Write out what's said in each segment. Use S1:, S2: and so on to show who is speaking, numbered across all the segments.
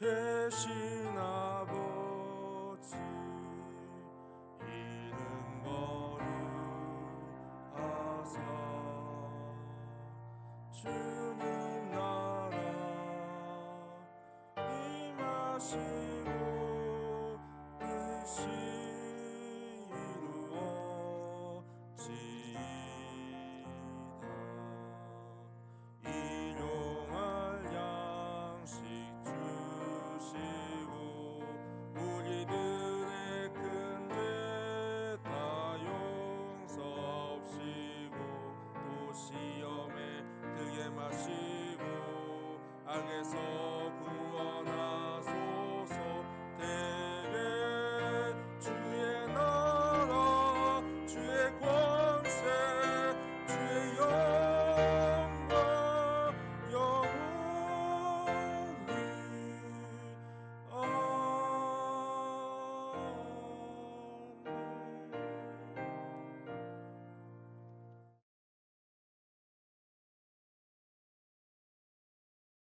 S1: 계신 아버지 이름 거룩하사 주님 나라 임하시고 뜻이 이루어지이다. 일용할 양식 주시고 우리들의 큰 죄 다 용서하시고 또 시험에 들게 마시고 악에서 구원하소서. 대개 주의 나라 주의 권세 주의 영광 영원히 아멘.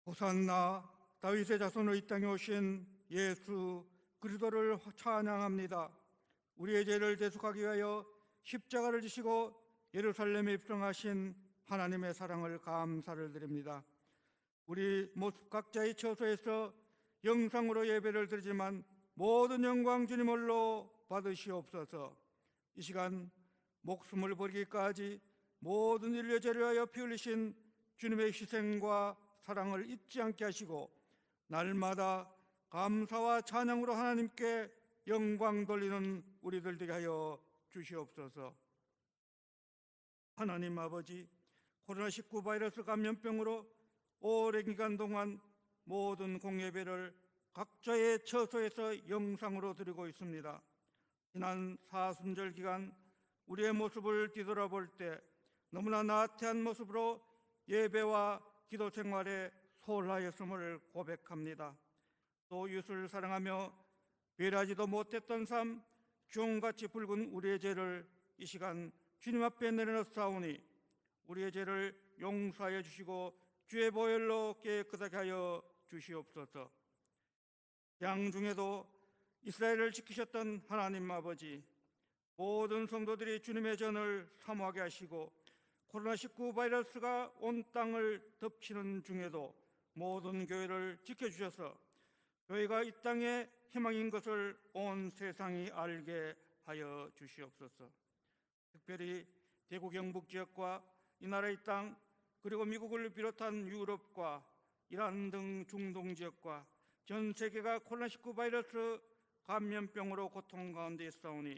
S2: 호산나 다윗의 자손으로 이 땅에 오신 예수 그리스도를 찬양합니다. 우리의 죄를 대속하기 위하여 십자가를 지시고 예루살렘에 입성하신 하나님의 사랑을 감사를 드립니다. 우리 모습 각자의 처소에서 영상으로 예배를 드리지만 모든 영광 주님 홀로 받으시옵소서. 이 시간 목숨을 버리기까지 모든 인류의 죄를 위하여 피 흘리신 주님의 희생과 사랑을 잊지 않게 하시고 날마다 감사와 찬양으로 하나님께 영광 돌리는 우리들 되게 하여 주시옵소서. 하나님 아버지, 코로나19 바이러스 감염병으로 오랜 기간 동안 모든 공예배를 각자의 처소에서 영상으로 드리고 있습니다. 지난 사순절 기간 우리의 모습을 뒤돌아볼 때 너무나 나태한 모습으로 예배와 기도 생활에 소홀하였음을 고백합니다. 또 이웃을 사랑하며 배려하지도 못했던 삶, 주홍같이 붉은 우리의 죄를 이 시간 주님 앞에 내려놓사오니 우리의 죄를 용서하여 주시고 주의 보혈로 깨끗하게 하여 주시옵소서. 양 중에도 이스라엘을 지키셨던 하나님 아버지, 모든 성도들이 주님의 전을 사모하게 하시고 코로나19 바이러스가 온 땅을 덮치는 중에도 모든 교회를 지켜주셔서 교회가 이 땅의 희망인 것을 온 세상이 알게 하여 주시옵소서. 특별히 대구 경북 지역과 이 나라의 땅 그리고 미국을 비롯한 유럽과 이란 등 중동 지역과 전 세계가 코로나19 바이러스 감염병으로 고통 가운데 있사오니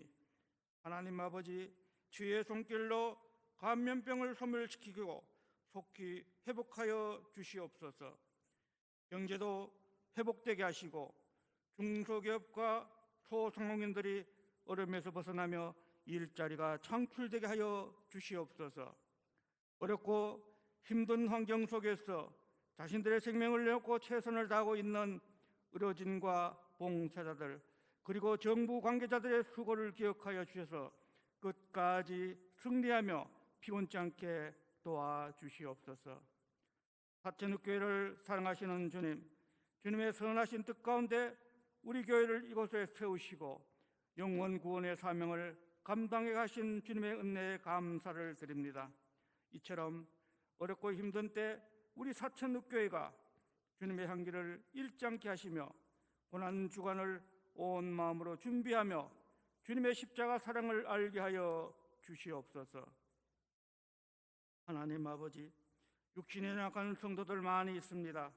S2: 하나님 아버지 주의 손길로 감염병을 소멸시키고 속히 회복하여 주시옵소서. 경제도 회복되게 하시고 중소기업과 소상공인들이 어려움에서 벗어나며 일자리가 창출되게 하여 주시옵소서. 어렵고 힘든 환경 속에서 자신들의 생명을 내놓고 최선을 다하고 있는 의료진과 봉사자들 그리고 정부 관계자들의 수고를 기억하여 주셔서 끝까지 승리하며 피곤치 않게 도와주시옵소서. 사천육교회를 사랑하시는 주님, 주님의 선하신 뜻 가운데 우리 교회를 이곳에 세우시고 영원 구원의 사명을 감당해 가신 주님의 은혜에 감사를 드립니다. 이처럼 어렵고 힘든 때 우리 사천육교회가 주님의 향기를 잃지 않게 하시며 고난주간을 온 마음으로 준비하며 주님의 십자가 사랑을 알게 하여 주시옵소서. 하나님 아버지, 육신에 약한 성도들 많이 있습니다.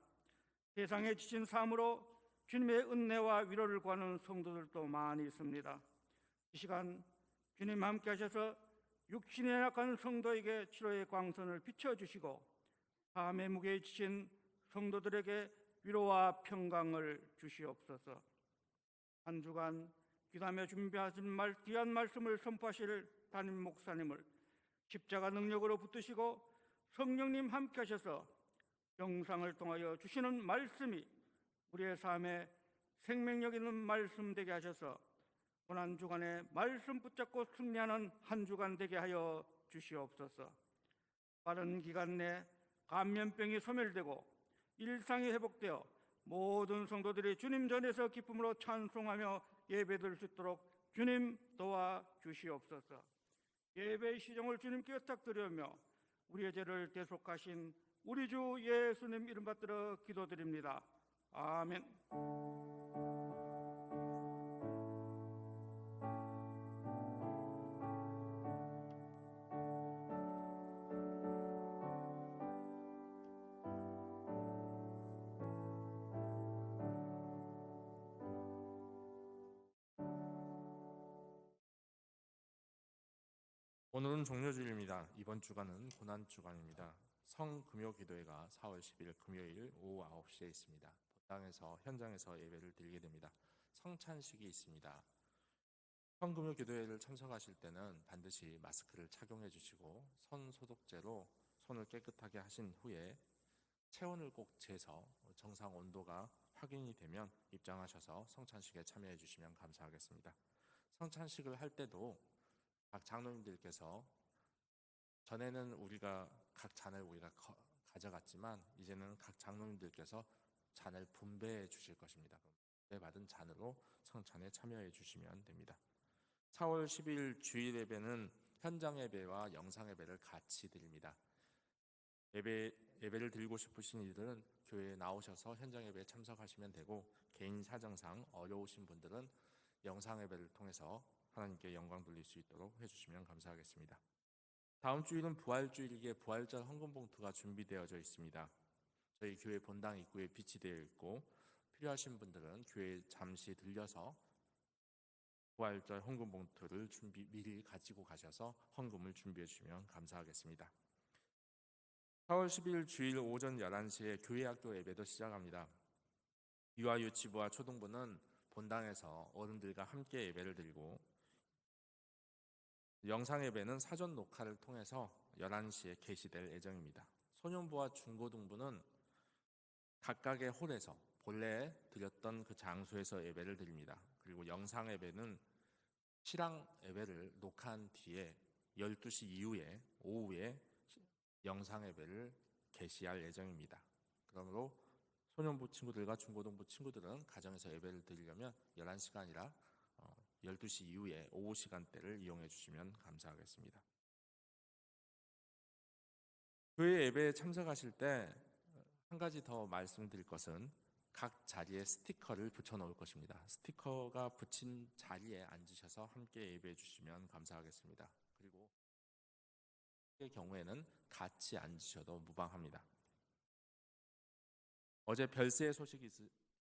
S2: 세상에 지친 삶으로 주님의 은혜와 위로를 구하는 성도들도 많이 있습니다. 이 시간 주님 함께 하셔서 육신에 약한 성도에게 치료의 광선을 비춰주시고 삶의 무게에 지친 성도들에게 위로와 평강을 주시옵소서. 한 주간 기도하며 준비하신 귀한 말씀을 선포하실 담임 목사님을 십자가 능력으로 붙드시고 성령님 함께 하셔서 영상을 통하여 주시는 말씀이 우리의 삶에 생명력 있는 말씀 되게 하셔서 고난주간에 말씀 붙잡고 승리하는 한 주간 되게 하여 주시옵소서. 빠른 기간 내 감염병이 소멸되고 일상이 회복되어 모든 성도들이 주님 전에서 기쁨으로 찬송하며 예배드릴 수 있도록 주님 도와주시옵소서. 예배의 시정을 주님께 부탁드리며 우리의 죄를 대속하신 우리 주 예수님 이름 받들어 기도드립니다. 아멘.
S3: 오늘은 종료주일입니다. 이번 주간은 고난주간입니다. 성금요기도회가 4월 10일 금요일 오후 9시에 있습니다. 본당에서 현장에서 예배를 드리게 됩니다. 성찬식이 있습니다. 성금요기도회를 참석하실 때는 반드시 마스크를 착용해 주시고 손 소독제로 손을 깨끗하게 하신 후에 체온을 꼭 재서 정상 온도가 확인이 되면 입장하셔서 성찬식에 참여해 주시면 감사하겠습니다. 성찬식을 할 때도 각 장로님들께서 전에는 우리가 각 잔을 가져갔지만 이제는 각 장로님들께서 잔을 분배해 주실 것입니다. 분배받은 잔으로 성찬에 참여해 주시면 됩니다. 4월 10일 주일 예배는 현장 예배와 영상 예배를 같이 드립니다. 예배를 드리고 싶으신 이들은 교회에 나오셔서 현장 예배에 참석하시면 되고, 개인 사정상 어려우신 분들은 영상 예배를 통해서 하나님께 영광 돌릴 수 있도록 해주시면 감사하겠습니다. 다음 주일은 부활주일이기에 부활절 헌금 봉투가 준비되어져 있습니다. 저희 교회 본당 입구에 비치되어 있고, 필요하신 분들은 교회에 잠시 들려서 부활절 헌금 봉투를 미리 가지고 가셔서 헌금을 준비해 주시면 감사하겠습니다. 4월 10일 주일 오전 11시에 교회학교 예배도 시작합니다. 유아 유치부와 초등부는 본당에서 어른들과 함께 예배를 드리고, 영상 예배는 사전 녹화를 통해서 11시에 게시될 예정입니다. 소년부와 중고등부는 각각의 홀에서 본래 드렸던 그 장소에서 예배를 드립니다. 그리고 영상 예배는 실황 예배를 녹화한 뒤에 12시 이후에 오후에 영상 예배를 게시할 예정입니다. 그러므로 소년부 친구들과 중고등부 친구들은 가정에서 예배를 드리려면 11시가 아니라 12시 이후에 오후 시간대를 이용해 주시면 감사하겠습니다. 교회 예배에 참석하실 때 한 가지 더 말씀드릴 것은 각 자리에 스티커를 붙여 놓을 것입니다. 스티커가 붙인 자리에 앉으셔서 함께 예배해 주시면 감사하겠습니다. 그리고 의 경우에는 같이 앉으셔도 무방합니다. 어제 별세 소식이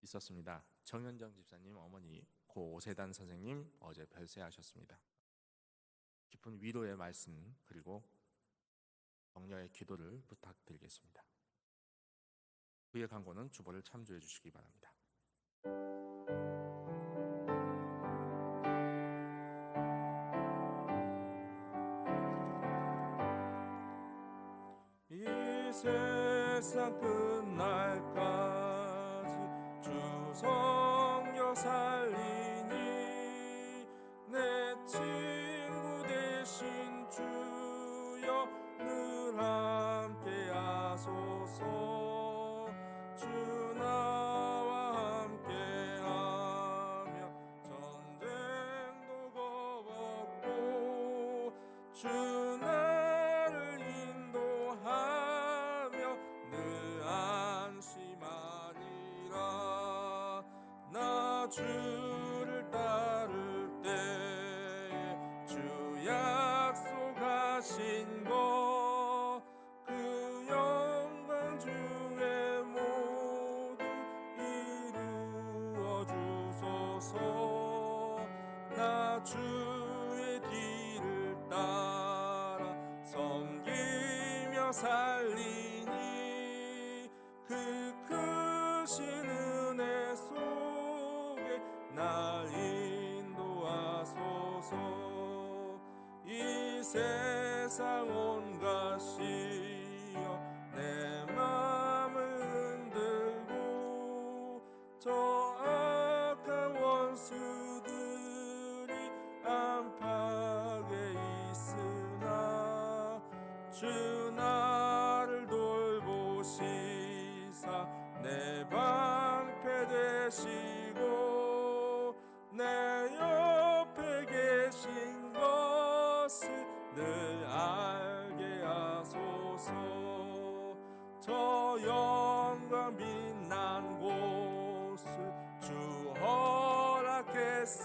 S3: 있었습니다. 정현정 집사님 어머니 고 오세단 선생님 어제 별세하셨습니다. 깊은 위로의 말씀 그리고 격려의 기도를 부탁드리겠습니다. 그의 간고는 주보를 참조해 주시기 바랍니다.
S1: 이 세상 끝날까지 주 성령 살리니 내 친구 되신 주여 늘 함께 하소서. 주 나와 함께하며 전쟁도 겁없고 주 나를 인도하며 늘 안심하리라. 나 주를 따를 때에 주 약속하신 것 그 영광 중에 모두 이루어 주소서. 나 주의 뒤를 따라 섬기며 살리니 그 크신 은혜 속에 날 인도하소서. 이 세상 온 것이여 내 맘을 흔들고 저 악한 원수들이 안팎에 있으나 주 나를 돌보시사 내 방패 계시고 내 옆에 계신 것을 늘 알게 하소서. 저 영광 빛난 곳을 주 허락했으니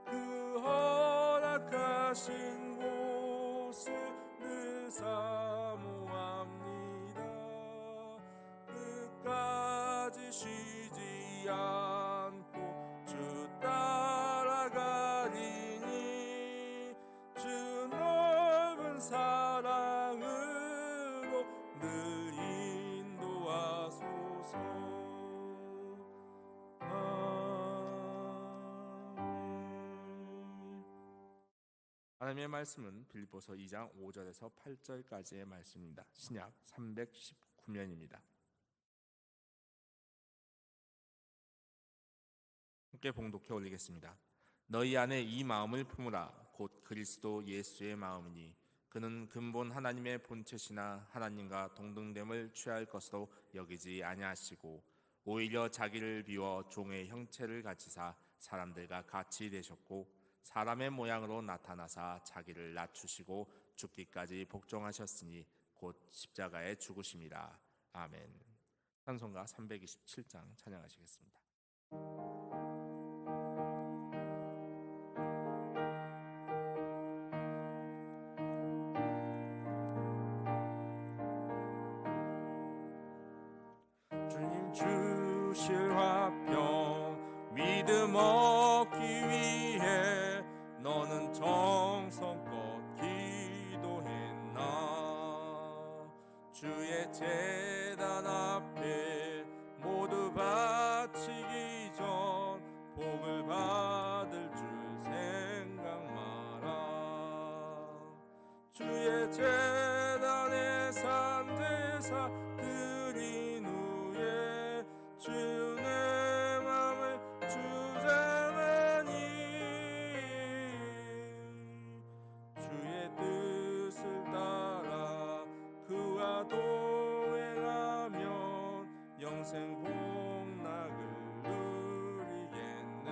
S1: 그 허락하신 곳을 늘 사모합니다. 끝까지 쉬지 않고 주 따라가리니 주 넓은 사랑으로 늘 인도하소서. 아멘.
S3: 하나님의 말씀은 빌립보서 2장 5절에서 8절까지의 말씀입니다. 신약 319면입니다. 함께 봉독해 올리겠습니다. 너희 안에 이 마음을 품으라. 곧 그리스도 예수의 마음이니 그는 근본 하나님의 본체시나 하나님과 동등됨을 취할 것으로 여기지 아니하시고 오히려 자기를 비워 종의 형체를 가지사 사람들과 같이 되셨고 사람의 모양으로 나타나사 자기를 낮추시고 죽기까지 복종하셨으니 곧 십자가에 죽으심이라. 아멘. 찬송가 327장 찬양하시겠습니다.
S1: 주님 주실 화평 믿음 얻기 위해 너는 정성껏 기도했나. 주의 제단 앞에 모두 바치기 전 복을 받을 줄 생각 마라. 주의 제단에 산 제사 드린 후에 주의 맘을 주장하니 주의 뜻을 따라 그와 동행하면 영생 복락을 누리겠네.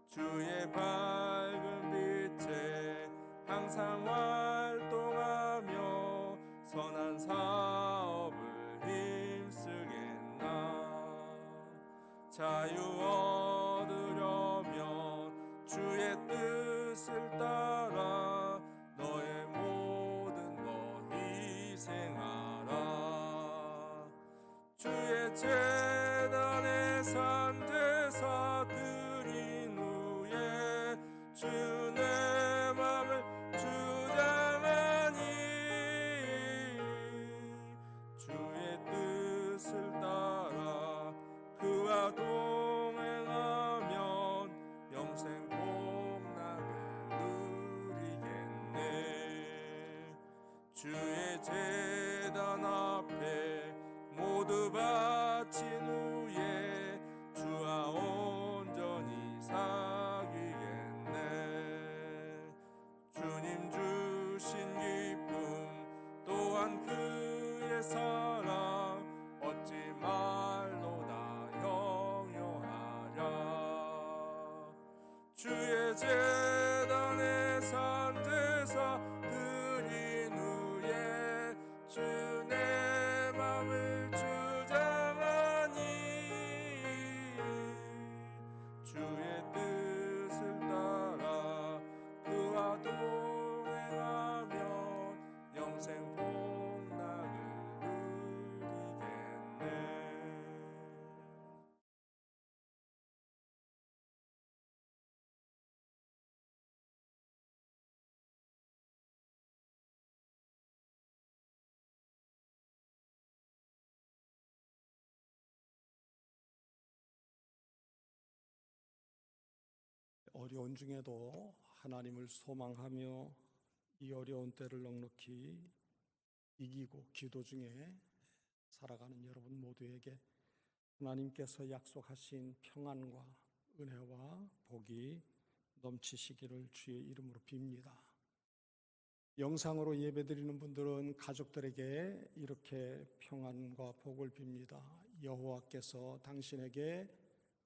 S1: 주의 밝은 빛에 항상 활동하며 선한 사업을 힘쓰겠나. 자유 얻으려면 주의 뜻을 따라 너의 모든 것 희생하라. 주의 제단에 산 제사 드린 후에 주 내 맘을 주장하니 주의 뜻을 따라 그와 동행하면 영생 복락을 누리겠네. 주의 제단 앞에 모두 바친 후에 주와 온전히 사귀겠네. 주님 주신 기쁨 또한 그의 사랑 어찌 말로 다 형용하랴. 주의 제단에 산 제사 드린 후에 주 내 맘을 주장하니 주의 뜻을 따라 그와 동행하면 영생 복락을 누리겠네.
S4: 어려운 중에도 하나님을 소망하며 이 어려운 때를 넉넉히 이기고 기도 중에 살아가는 여러분 모두에게 하나님께서 약속하신 평안과 은혜와 복이 넘치시기를 주의 이름으로 빕니다. 영상으로 예배드리는 분들은 가족들에게 이렇게 평안과 복을 빕니다. 여호와께서 당신에게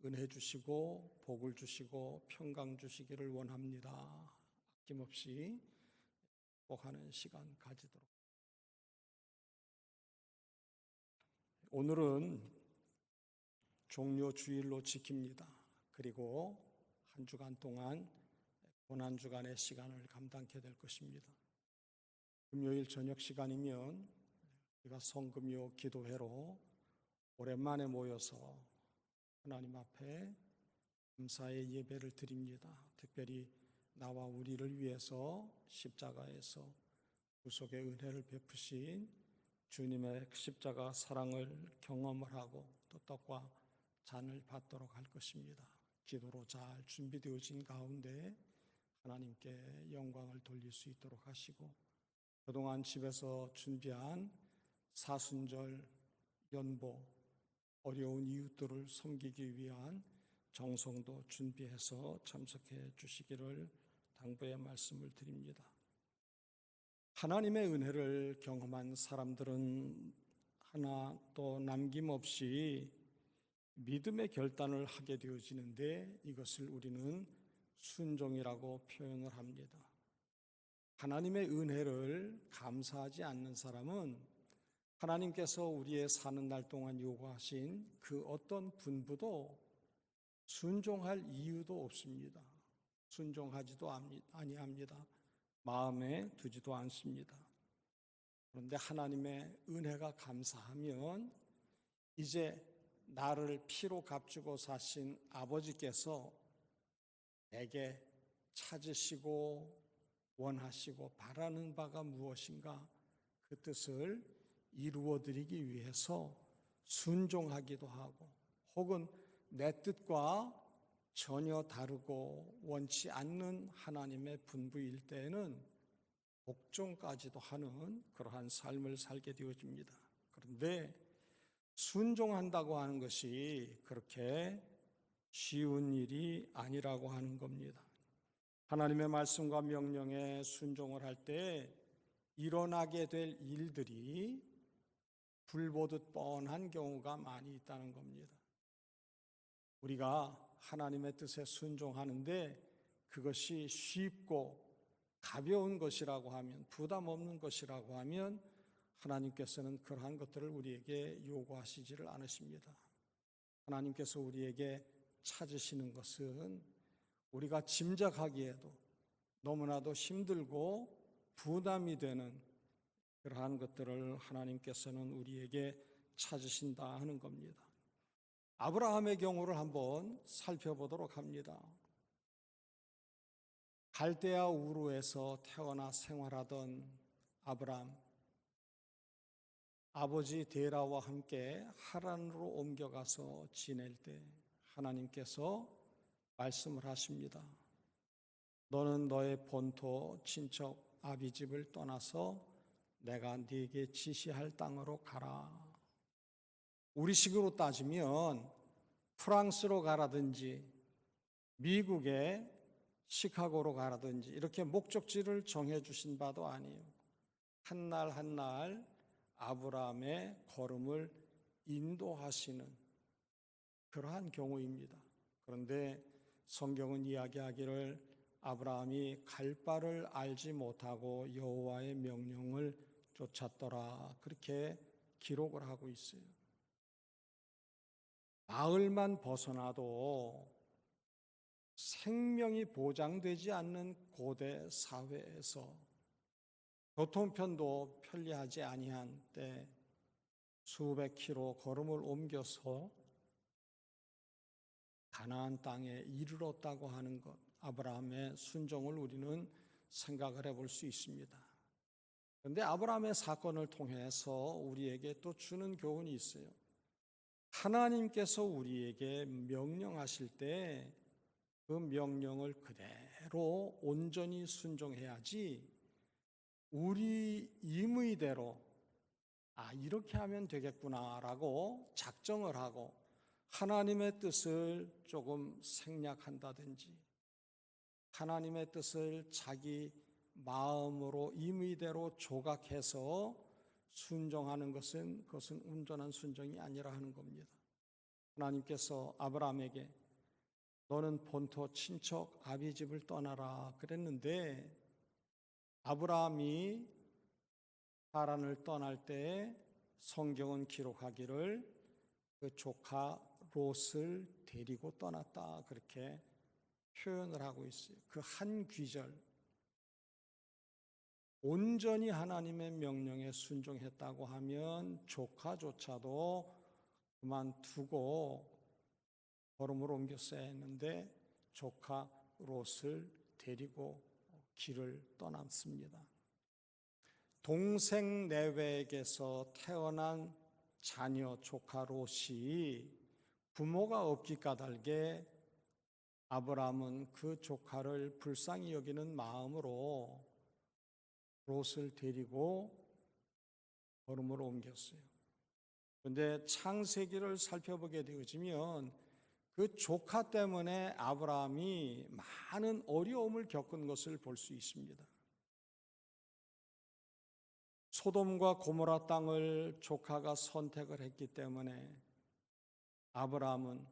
S4: 은혜 주시고 복을 주시고 평강 주시기를 원합니다. 아낌없이 축복하는 시간 가지도록. 오늘은 종료 주일로 지킵니다. 그리고 한 주간 동안 고난주간의 시간을 감당케 될 것입니다. 금요일 저녁 시간이면 우리가 성금요 기도회로 오랜만에 모여서 하나님 앞에 감사의 예배를 드립니다. 특별히 나와 우리를 위해서 십자가에서 구속의 은혜를 베푸신 주님의 십자가 사랑을 경험을 하고 또 떡과 잔을 받도록 할 것입니다. 기도로 잘 준비되어진 가운데 하나님께 영광을 돌릴 수 있도록 하시고, 그동안 집에서 준비한 사순절, 연보, 어려운 이웃들을 섬기기 위한 정성도 준비해서 참석해 주시기를 당부의 말씀을 드립니다. 하나님의 은혜를 경험한 사람들은 하나 또 남김없이 믿음의 결단을 하게 되어지는데, 이것을 우리는 순종이라고 표현을 합니다. 하나님의 은혜를 감사하지 않는 사람은 하나님께서 우리의 사는 날 동안 요구하신 그 어떤 분부도 순종할 이유도 없습니다. 순종하지도 아니합니다. 마음에 두지도 않습니다. 그런데 하나님의 은혜가 감사하면 이제 나를 피로 값주고 사신 아버지께서 내게 찾으시고 원하시고 바라는 바가 무엇인가, 그 뜻을 이루어드리기 위해서 순종하기도 하고, 혹은 내 뜻과 전혀 다르고 원치 않는 하나님의 분부일 때에는 복종까지도 하는 그러한 삶을 살게 되어집니다. 그런데 순종한다고 하는 것이 그렇게 쉬운 일이 아니라고 하는 겁니다. 하나님의 말씀과 명령에 순종을 할 때 일어나게 될 일들이 불보듯 뻔한 경우가 많이 있다는 겁니다. 우리가 하나님의 뜻에 순종하는데 그것이 쉽고 가벼운 것이라고 하면, 부담 없는 것이라고 하면 하나님께서는 그러한 것들을 우리에게 요구하시지를 않으십니다. 하나님께서 우리에게 찾으시는 것은 우리가 짐작하기에도 너무나도 힘들고 부담이 되는 그러한 것들을 하나님께서는 우리에게 찾으신다 하는 겁니다. 아브라함의 경우를 한번 살펴보도록 합니다. 갈대아 우르에서 태어나 생활하던 아브라함, 아버지 데라와 함께 하란으로 옮겨가서 지낼 때 하나님께서 말씀을 하십니다. 너는 너의 본토 친척 아비집을 떠나서 내가 네게 지시할 땅으로 가라. 우리식으로 따지면 프랑스로 가라든지 미국의 시카고로 가라든지 이렇게 목적지를 정해 주신 바도 아니에요. 한 날 한 날 아브라함의 걸음을 인도하시는 그러한 경우입니다. 그런데 성경은 이야기하기를 아브라함이 갈 바를 알지 못하고 여호와의 명령을 쫓았더라, 그렇게 기록을 하고 있어요. 마을만 벗어나도 생명이 보장되지 않는 고대 사회에서 교통편도 편리하지 아니한 때 수백 킬로 걸음을 옮겨서 가나안 땅에 이르렀다고 하는 것, 아브라함의 순종을 우리는 생각을 해볼 수 있습니다. 그런데 아브라함의 사건을 통해서 우리에게 또 주는 교훈이 있어요. 하나님께서 우리에게 명령하실 때 그 명령을 그대로 온전히 순종해야지, 우리 임의대로 이렇게 하면 되겠구나라고 작정을 하고 하나님의 뜻을 조금 생략한다든지 하나님의 뜻을 자기 마음으로 임의대로 조각해서 순종하는 것은 그것은 온전한 순종이 아니라 하는 겁니다. 하나님께서 아브라함에게 너는 본토 친척 아비 집을 떠나라 그랬는데 아브라함이 하란을 떠날 때 성경은 기록하기를 그 조카 롯을 데리고 떠났다 그렇게 표현을 하고 있어요. 그 한 귀절 온전히 하나님의 명령에 순종했다고 하면 조카조차도 그만두고 걸음을 옮겼어야 했는데 조카 롯을 데리고 길을 떠났습니다. 동생 내외에게서 태어난 자녀 조카 롯이 부모가 없기 까닭에 아브라함은 그 조카를 불쌍히 여기는 마음으로 롯을 데리고 걸음을 옮겼어요. 그런데 창세기를 살펴보게 되어지면 그 조카 때문에 아브라함이 많은 어려움을 겪은 것을 볼 수 있습니다. 소돔과 고모라 땅을 조카가 선택을 했기 때문에 아브라함은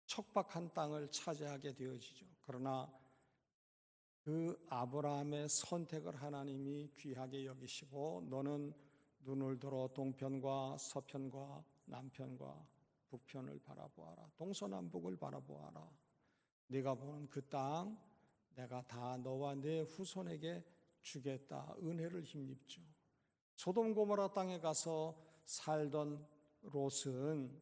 S4: 척박한 땅을 차지하게 되어지죠. 그러나 그 아브라함의 선택을 하나님이 귀하게 여기시고 너는 눈을 들어 동편과 서편과 남편과 북편을 바라보아라. 동서남북을 바라보아라. 네가 보는 그 땅 내가 다 너와 네 후손에게 주겠다. 은혜를 힘입죠. 소돔 고모라 땅에 가서 살던 롯은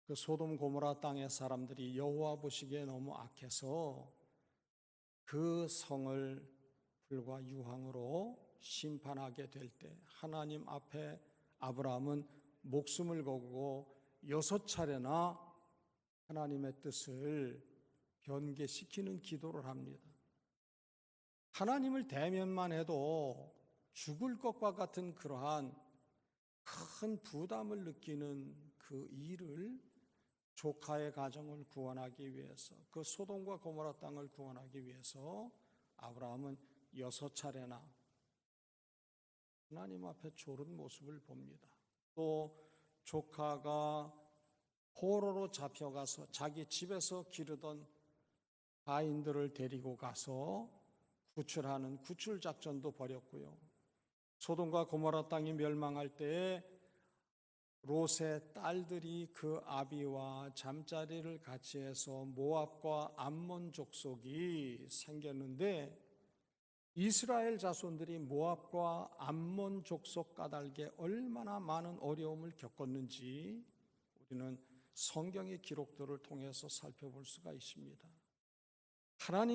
S4: 그 소돔 고모라 땅의 사람들이 여호와 보시기에 너무 악해서 그 성을 불과 유황으로 심판하게 될 때 하나님 앞에 아브라함은 목숨을 걸고 6차례나 하나님의 뜻을 변개시키는 기도를 합니다. 하나님을 대면만 해도 죽을 것과 같은 그러한 큰 부담을 느끼는 그 일을 조카의 가정을 구원하기 위해서 그 소돔과 고모라 땅을 구원하기 위해서 아브라함은 6차례나 하나님 앞에 졸은 모습을 봅니다. 또 조카가 포로로 잡혀가서 자기 집에서 기르던 가인들을 데리고 가서 구출하는 구출 작전도 벌였고요. 소돔과 고모라 땅이 멸망할 때에 롯의 딸들이 그 아비와 잠자리를 같이 해서 모압과 암몬 족속이 생겼는데 이스라엘 자손들이 모압과 암몬 족속 까닭에 얼마나 많은 어려움을 겪었는지 우리는 성경의 기록들을 통해서 살펴볼 수가 있습니다.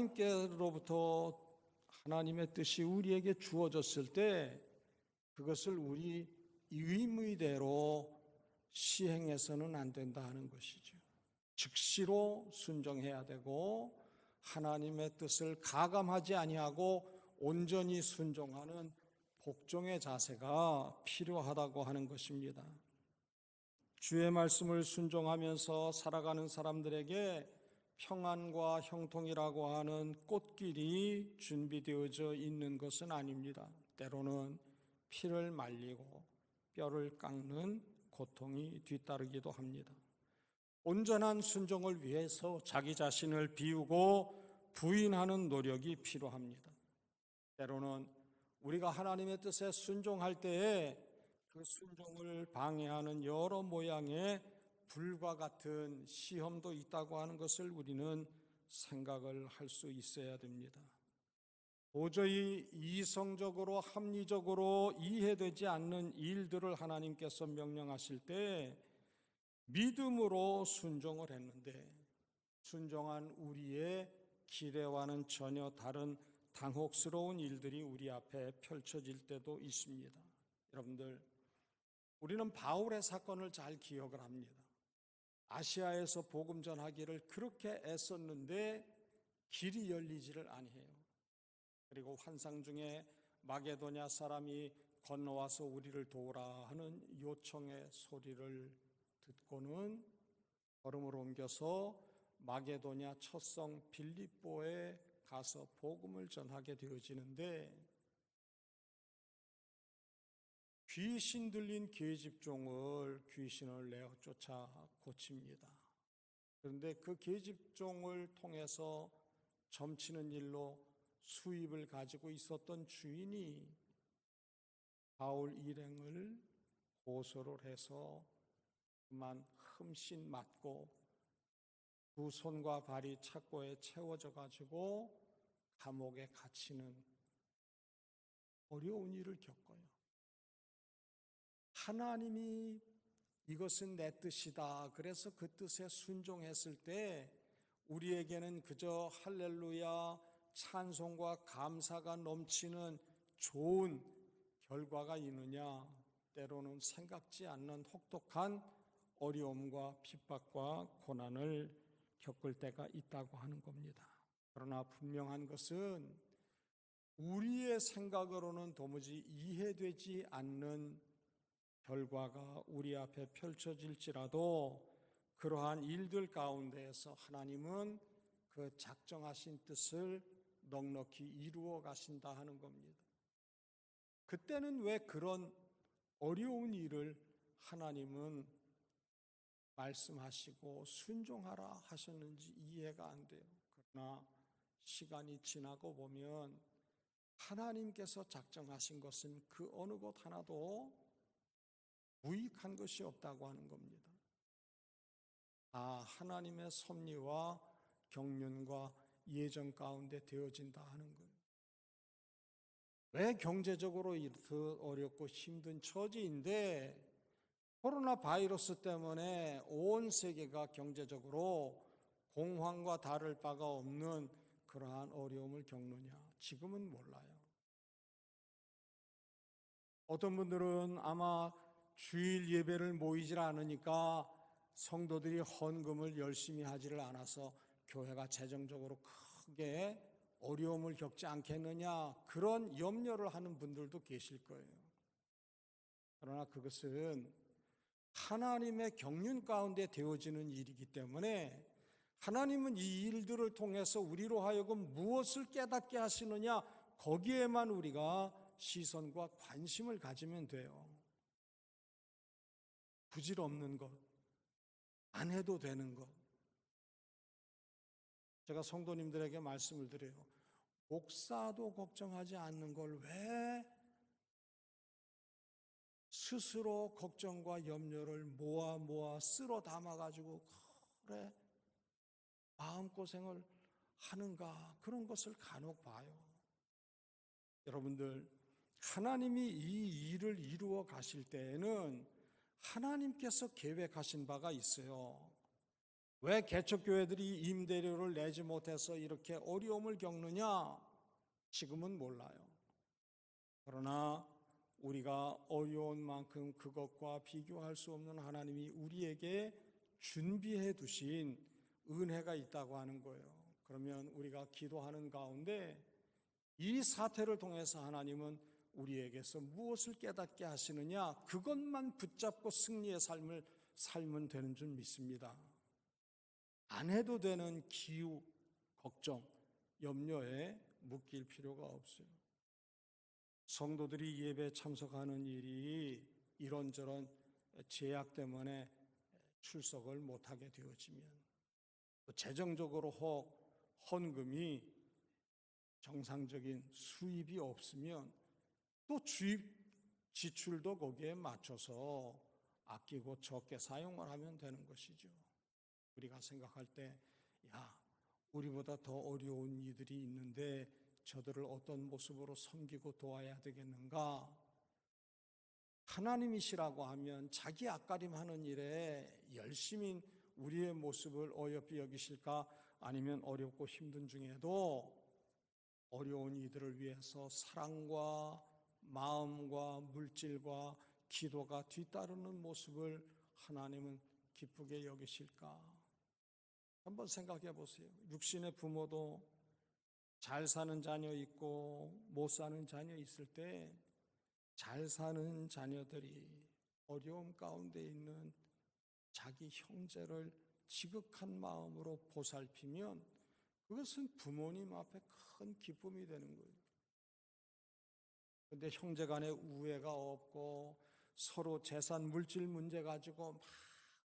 S4: 하나님께로부터 하나님의 뜻이 우리에게 주어졌을 때 그것을 우리 의무대로 시행해서는 안 된다 하는 것이죠. 즉시로 순종해야 되고 하나님의 뜻을 가감하지 아니하고 온전히 순종하는 복종의 자세가 필요하다고 하는 것입니다. 주의 말씀을 순종하면서 살아가는 사람들에게 평안과 형통이라고 하는 꽃길이 준비되어져 있는 것은 아닙니다. 때로는 피를 말리고 뼈를 깎는 고통이 뒤따르기도 합니다. 온전한 순종을 위해서 자기 자신을 비우고 부인하는 노력이 필요합니다. 때로는 우리가 하나님의 뜻에 순종할 때에 그 순종을 방해하는 여러 모양의 불과 같은 시험도 있다고 하는 것을 우리는 생각을 할 수 있어야 됩니다. 도저히 이성적으로 합리적으로 이해되지 않는 일들을 하나님께서 명령하실 때 믿음으로 순종을 했는데 순종한 우리의 기대와는 전혀 다른 당혹스러운 일들이 우리 앞에 펼쳐질 때도 있습니다. 여러분들, 우리는 바울의 사건을 잘 기억을 합니다. 아시아에서 복음 전하기를 그렇게 애썼는데 길이 열리지를 아니해요. 그리고 환상 중에 마게도냐 사람이 건너와서 우리를 도우라 하는 요청의 소리를 듣고는 걸음을 옮겨서 마게도냐 첫성 빌립보에 가서 복음을 전하게 되어지는데 귀신 들린 계집종을 귀신을 내어 쫓아 고칩니다. 그런데 그 계집종을 통해서 점치는 일로 수입을 가지고 있었던 주인이 바울 일행을 고소를 해서 그만 흠씬 맞고 두 손과 발이 착고에 채워져 가지고 감옥에 갇히는 어려운 일을 겪어요. 하나님이 이것은 내 뜻이다. 그래서 그 뜻에 순종했을 때 우리에게는 그저 할렐루야 찬송과 감사가 넘치는 좋은 결과가 있느냐? 때로는 생각지 않는 혹독한 어려움과 핍박과 고난을 겪을 때가 있다고 하는 겁니다. 그러나 분명한 것은 우리의 생각으로는 도무지 이해되지 않는 결과가 우리 앞에 펼쳐질지라도 그러한 일들 가운데에서 하나님은 그 작정하신 뜻을 넉넉히 이루어 가신다 하는 겁니다. 그때는 왜 그런 어려운 일을 하나님은 말씀하시고 순종하라 하셨는지 이해가 안 돼요. 그러나 시간이 지나고 보면 하나님께서 작정하신 것은 그 어느 것 하나도 무익한 것이 없다고 하는 겁니다. 하나님의 섭리와 경륜과 예정 가운데 되어진다 하는 거예요. 왜 경제적으로 이렇게 어렵고 힘든 처지인데 코로나 바이러스 때문에 온 세계가 경제적으로 공황과 다를 바가 없는 그러한 어려움을 겪느냐? 지금은 몰라요. 어떤 분들은 아마 주일 예배를 모이질 않으니까 성도들이 헌금을 열심히 하지를 않아서 교회가 재정적으로 크게 어려움을 겪지 않겠느냐 그런 염려를 하는 분들도 계실 거예요. 그러나 그것은 하나님의 경륜 가운데 되어지는 일이기 때문에 하나님은 이 일들을 통해서 우리로 하여금 무엇을 깨닫게 하시느냐 거기에만 우리가 시선과 관심을 가지면 돼요. 부질없는 것, 안 해도 되는 것. 제가 성도님들에게 말씀을 드려요. 목사도 걱정하지 않는 걸 왜 스스로 걱정과 염려를 모아 쓸어 담아가지고 그래 마음고생을 하는가 그런 것을 간혹 봐요. 여러분들 하나님이 이 일을 이루어 가실 때에는 하나님께서 계획하신 바가 있어요. 왜 개척교회들이 임대료를 내지 못해서 이렇게 어려움을 겪느냐? 지금은 몰라요. 그러나 우리가 어려운 만큼 그것과 비교할 수 없는 하나님이 우리에게 준비해 두신 은혜가 있다고 하는 거예요. 그러면 우리가 기도하는 가운데 이 사태를 통해서 하나님은 우리에게서 무엇을 깨닫게 하시느냐? 그것만 붙잡고 승리의 삶을 살면 되는 줄 믿습니다. 안 해도 되는 기우, 걱정, 염려에 묶일 필요가 없어요. 성도들이 예배에 참석하는 일이 이런저런 제약 때문에 출석을 못하게 되어지면 또 재정적으로 혹 헌금이 정상적인 수입이 없으면 또 지출도 거기에 맞춰서 아끼고 적게 사용을 하면 되는 것이죠. 우리가 생각할 때, 우리보다 더 어려운 이들이 있는데 저들을 어떤 모습으로 섬기고 도와야 되겠는가? 하나님이시라고 하면 자기 앞가림하는 일에 열심히 우리의 모습을 어여삐 여기실까? 아니면 어렵고 힘든 중에도 어려운 이들을 위해서 사랑과 마음과 물질과 기도가 뒤따르는 모습을 하나님은 기쁘게 여기실까? 한번 생각해 보세요. 육신의 부모도 잘 사는 자녀 있고 못 사는 자녀 있을 때 잘 사는 자녀들이 어려움 가운데 있는 자기 형제를 지극한 마음으로 보살피면 그것은 부모님 앞에 큰 기쁨이 되는 거예요. 그런데 형제 간에 우애가 없고 서로 재산 물질 문제 가지고 막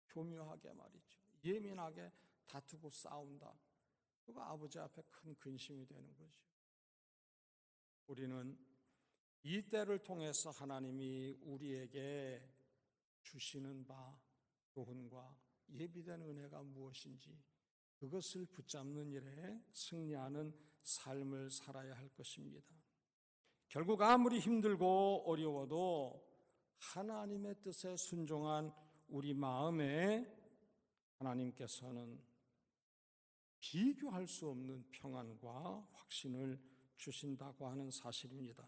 S4: 교묘하게 말이죠. 예민하게 다투고 싸운다. 그거 아버지 앞에 큰 근심이 되는 거죠. 우리는 이 때를 통해서 하나님이 우리에게 주시는 바 교훈과 예비된 은혜가 무엇인지 그것을 붙잡는 일에 승리하는 삶을 살아야 할 것입니다. 결국 아무리 힘들고 어려워도 하나님의 뜻에 순종한 우리 마음에 하나님께서는 비교할 수 없는 평안과 확신을 주신다고 하는 사실입니다.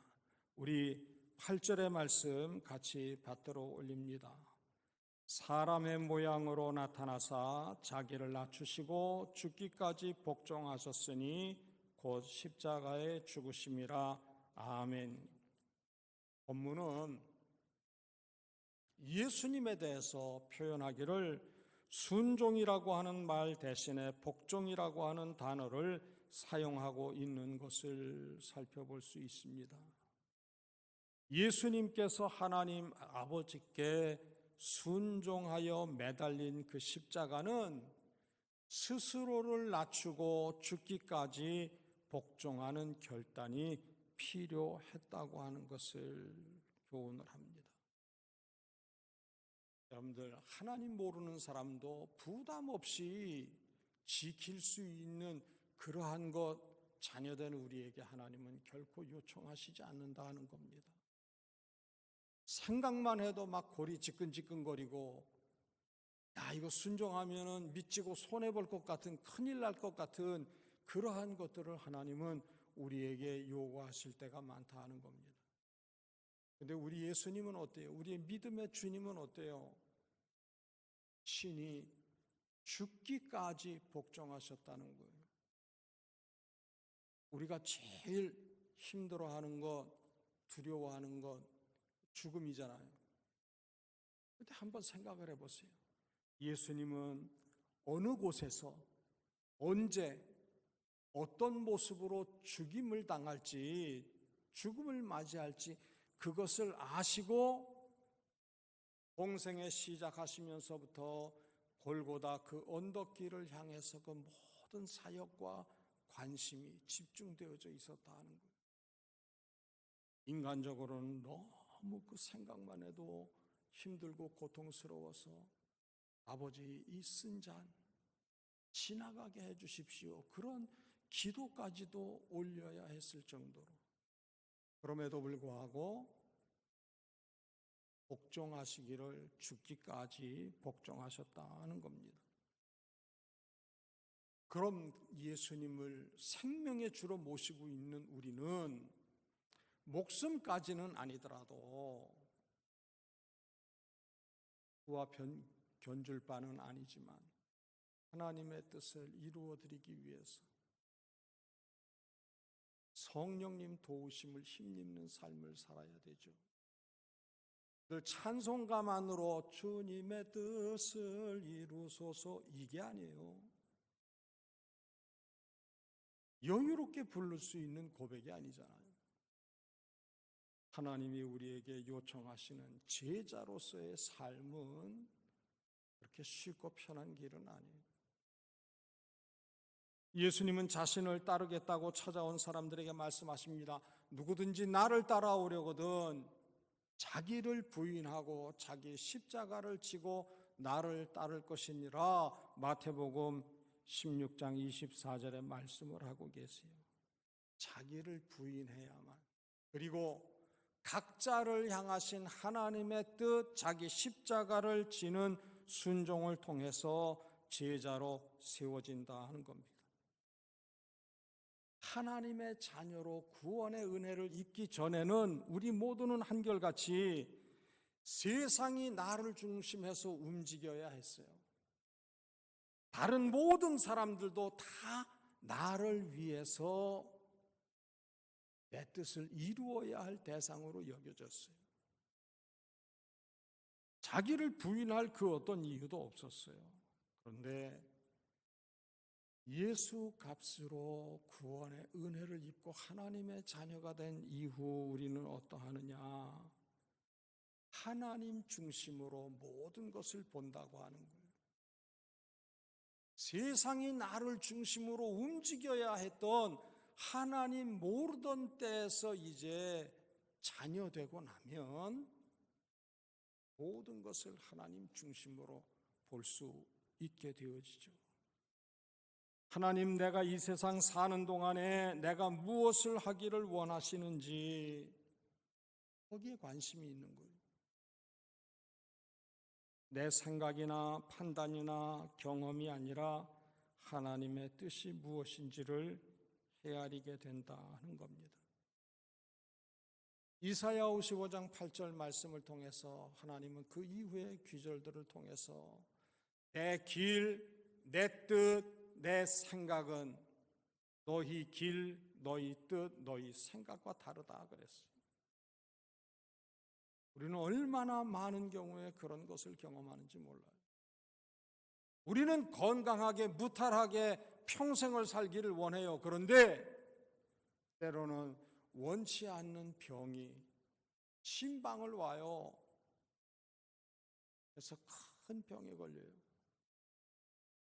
S4: 우리 8절의 말씀 같이 받들어 올립니다. 사람의 모양으로 나타나사 자기를 낮추시고 죽기까지 복종하셨으니 곧 십자가에 죽으심이라. 아멘. 본문은 예수님에 대해서 표현하기를 순종이라고 하는 말 대신에 복종이라고 하는 단어를 사용하고 있는 것을 살펴볼 수 있습니다. 예수님께서 하나님 아버지께 순종하여 매달린 그 십자가는 스스로를 낮추고 죽기까지 복종하는 결단이 필요했다고 하는 것을 교훈을 합니다. 여러분들, 하나님 모르는 사람도 부담 없이 지킬 수 있는 그러한 것 자녀된 우리에게 하나님은 결코 요청하시지 않는다는 겁니다. 생각만 해도 막 골이 지끈지끈거리고, 야, 이거 순종하면은 미치고 손해볼 것 같은, 큰일 날 것 같은 그러한 것들을 하나님은 우리에게 요구하실 때가 많다 하는 겁니다. 근데 우리 예수님은 어때요? 우리의 믿음의 주님은 어때요? 신이 죽기까지 복종하셨다는 거예요. 우리가 제일 힘들어하는 것, 두려워하는 것, 죽음이잖아요. 근데 한번 생각을 해보세요. 예수님은 어느 곳에서, 언제, 어떤 모습으로 죽임을 당할지, 죽음을 맞이할지 그것을 아시고 공생에 시작하시면서부터 골고다 그 언덕길을 향해서 그 모든 사역과 관심이 집중되어져 있었다 하는 거예요. 인간적으로는 너무 그 생각만 해도 힘들고 고통스러워서 아버지 이 쓴 잔 지나가게 해 주십시오. 그런 기도까지도 올려야 했을 정도로. 그럼에도 불구하고 복종하시기를 죽기까지 복종하셨다는 겁니다. 그럼 예수님을 생명의 주로 모시고 있는 우리는 목숨까지는 아니더라도 그와 견줄 바는 아니지만 하나님의 뜻을 이루어드리기 위해서 성령님 도우심을 힘입는 삶을 살아야 되죠. 늘 찬송가만으로 주님의 뜻을 이루소서 이게 아니에요. 여유롭게 부를 수 있는 고백이 아니잖아요. 하나님이 우리에게 요청하시는 제자로서의 삶은 그렇게 쉽고 편한 길은 아니에요. 예수님은 자신을 따르겠다고 찾아온 사람들에게 말씀하십니다. 누구든지 나를 따라오려거든 자기를 부인하고 자기 십자가를 지고 나를 따를 것이니라. 마태복음 16장 24절에 말씀을 하고 계세요. 자기를 부인해야만, 그리고 각자를 향하신 하나님의 뜻, 자기 십자가를 지는 순종을 통해서 제자로 세워진다 하는 겁니다. 하나님의 자녀로 구원의 은혜를 입기 전에는 우리 모두는 한결같이 세상이 나를 중심해서 움직여야 했어요. 다른 모든 사람들도 다 나를 위해서 내 뜻을 이루어야 할 대상으로 여겨졌어요. 자기를 부인할 그 어떤 이유도 없었어요. 그런데 예수 값으로 구원의 은혜를 입고 하나님의 자녀가 된 이후 우리는 어떠하느냐? 하나님 중심으로 모든 것을 본다고 하는 거예요. 세상이 나를 중심으로 움직여야 했던 하나님 모르던 때에서 이제 자녀되고 나면 모든 것을 하나님 중심으로 볼 수 있게 되어지죠. 하나님, 내가 이 세상 사는 동안에 내가 무엇을 하기를 원하시는지 거기에 관심이 있는 거예요. 내 생각이나 판단이나 경험이 아니라 하나님의 뜻이 무엇인지를 헤아리게 된다는 겁니다. 이사야 55장 8절 말씀을 통해서 하나님은 그 이후의 귀절들을 통해서 내 길, 내 뜻, 내 생각은 너희 길, 너희 뜻, 너희 생각과 다르다 그랬어요. 우리는 얼마나 많은 경우에 그런 것을 경험하는지 몰라요. 우리는 건강하게 무탈하게 평생을 살기를 원해요. 그런데 때로는 원치 않는 병이 심방을 와요. 그래서 큰 병에 걸려요.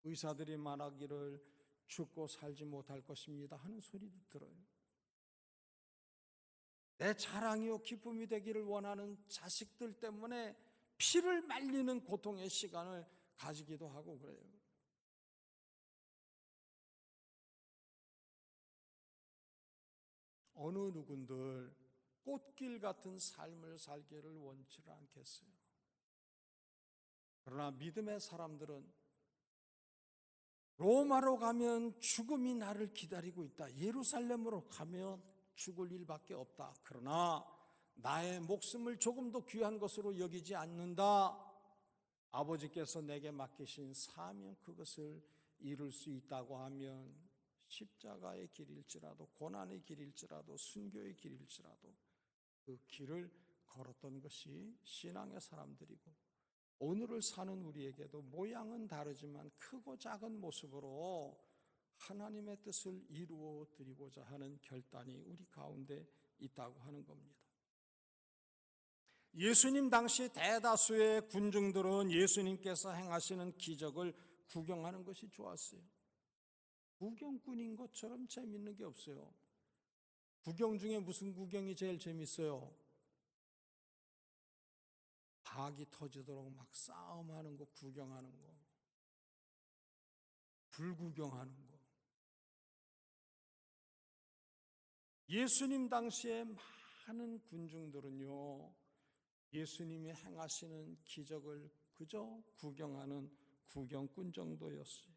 S4: 의사들이 말하기를 죽고 살지 못할 것입니다 하는 소리도 들어요. 내 자랑이요 기쁨이 되기를 원하는 자식들 때문에 피를 말리는 고통의 시간을 가지기도 하고 그래요. 어느 누군들 꽃길 같은 삶을 살기를 원치를 않겠어요. 그러나 믿음의 사람들은 로마로 가면 죽음이 나를 기다리고 있다. 예루살렘으로 가면 죽을 일밖에 없다. 그러나 나의 목숨을 조금 더 귀한 것으로 여기지 않는다. 아버지께서 내게 맡기신 사명 그것을 이룰 수 있다고 하면 십자가의 길일지라도 고난의 길일지라도 순교의 길일지라도 그 길을 걸었던 것이 신앙의 사람들이고 오늘을 사는 우리에게도 모양은 다르지만 크고 작은 모습으로 하나님의 뜻을 이루어 드리고자 하는 결단이 우리 가운데 있다고 하는 겁니다. 예수님 당시 대다수의 군중들은 예수님께서 행하시는 기적을 구경하는 것이 좋았어요. 구경꾼인 것처럼 재밌는 게 없어요. 구경 중에 무슨 구경이 제일 재밌어요? 박이 터지도록 막 싸움하는 거 구경하는 거, 불구경하는 거. 예수님 당시에 많은 군중들은요, 예수님이 행하시는 기적을 그저 구경하는 구경꾼 정도였어요.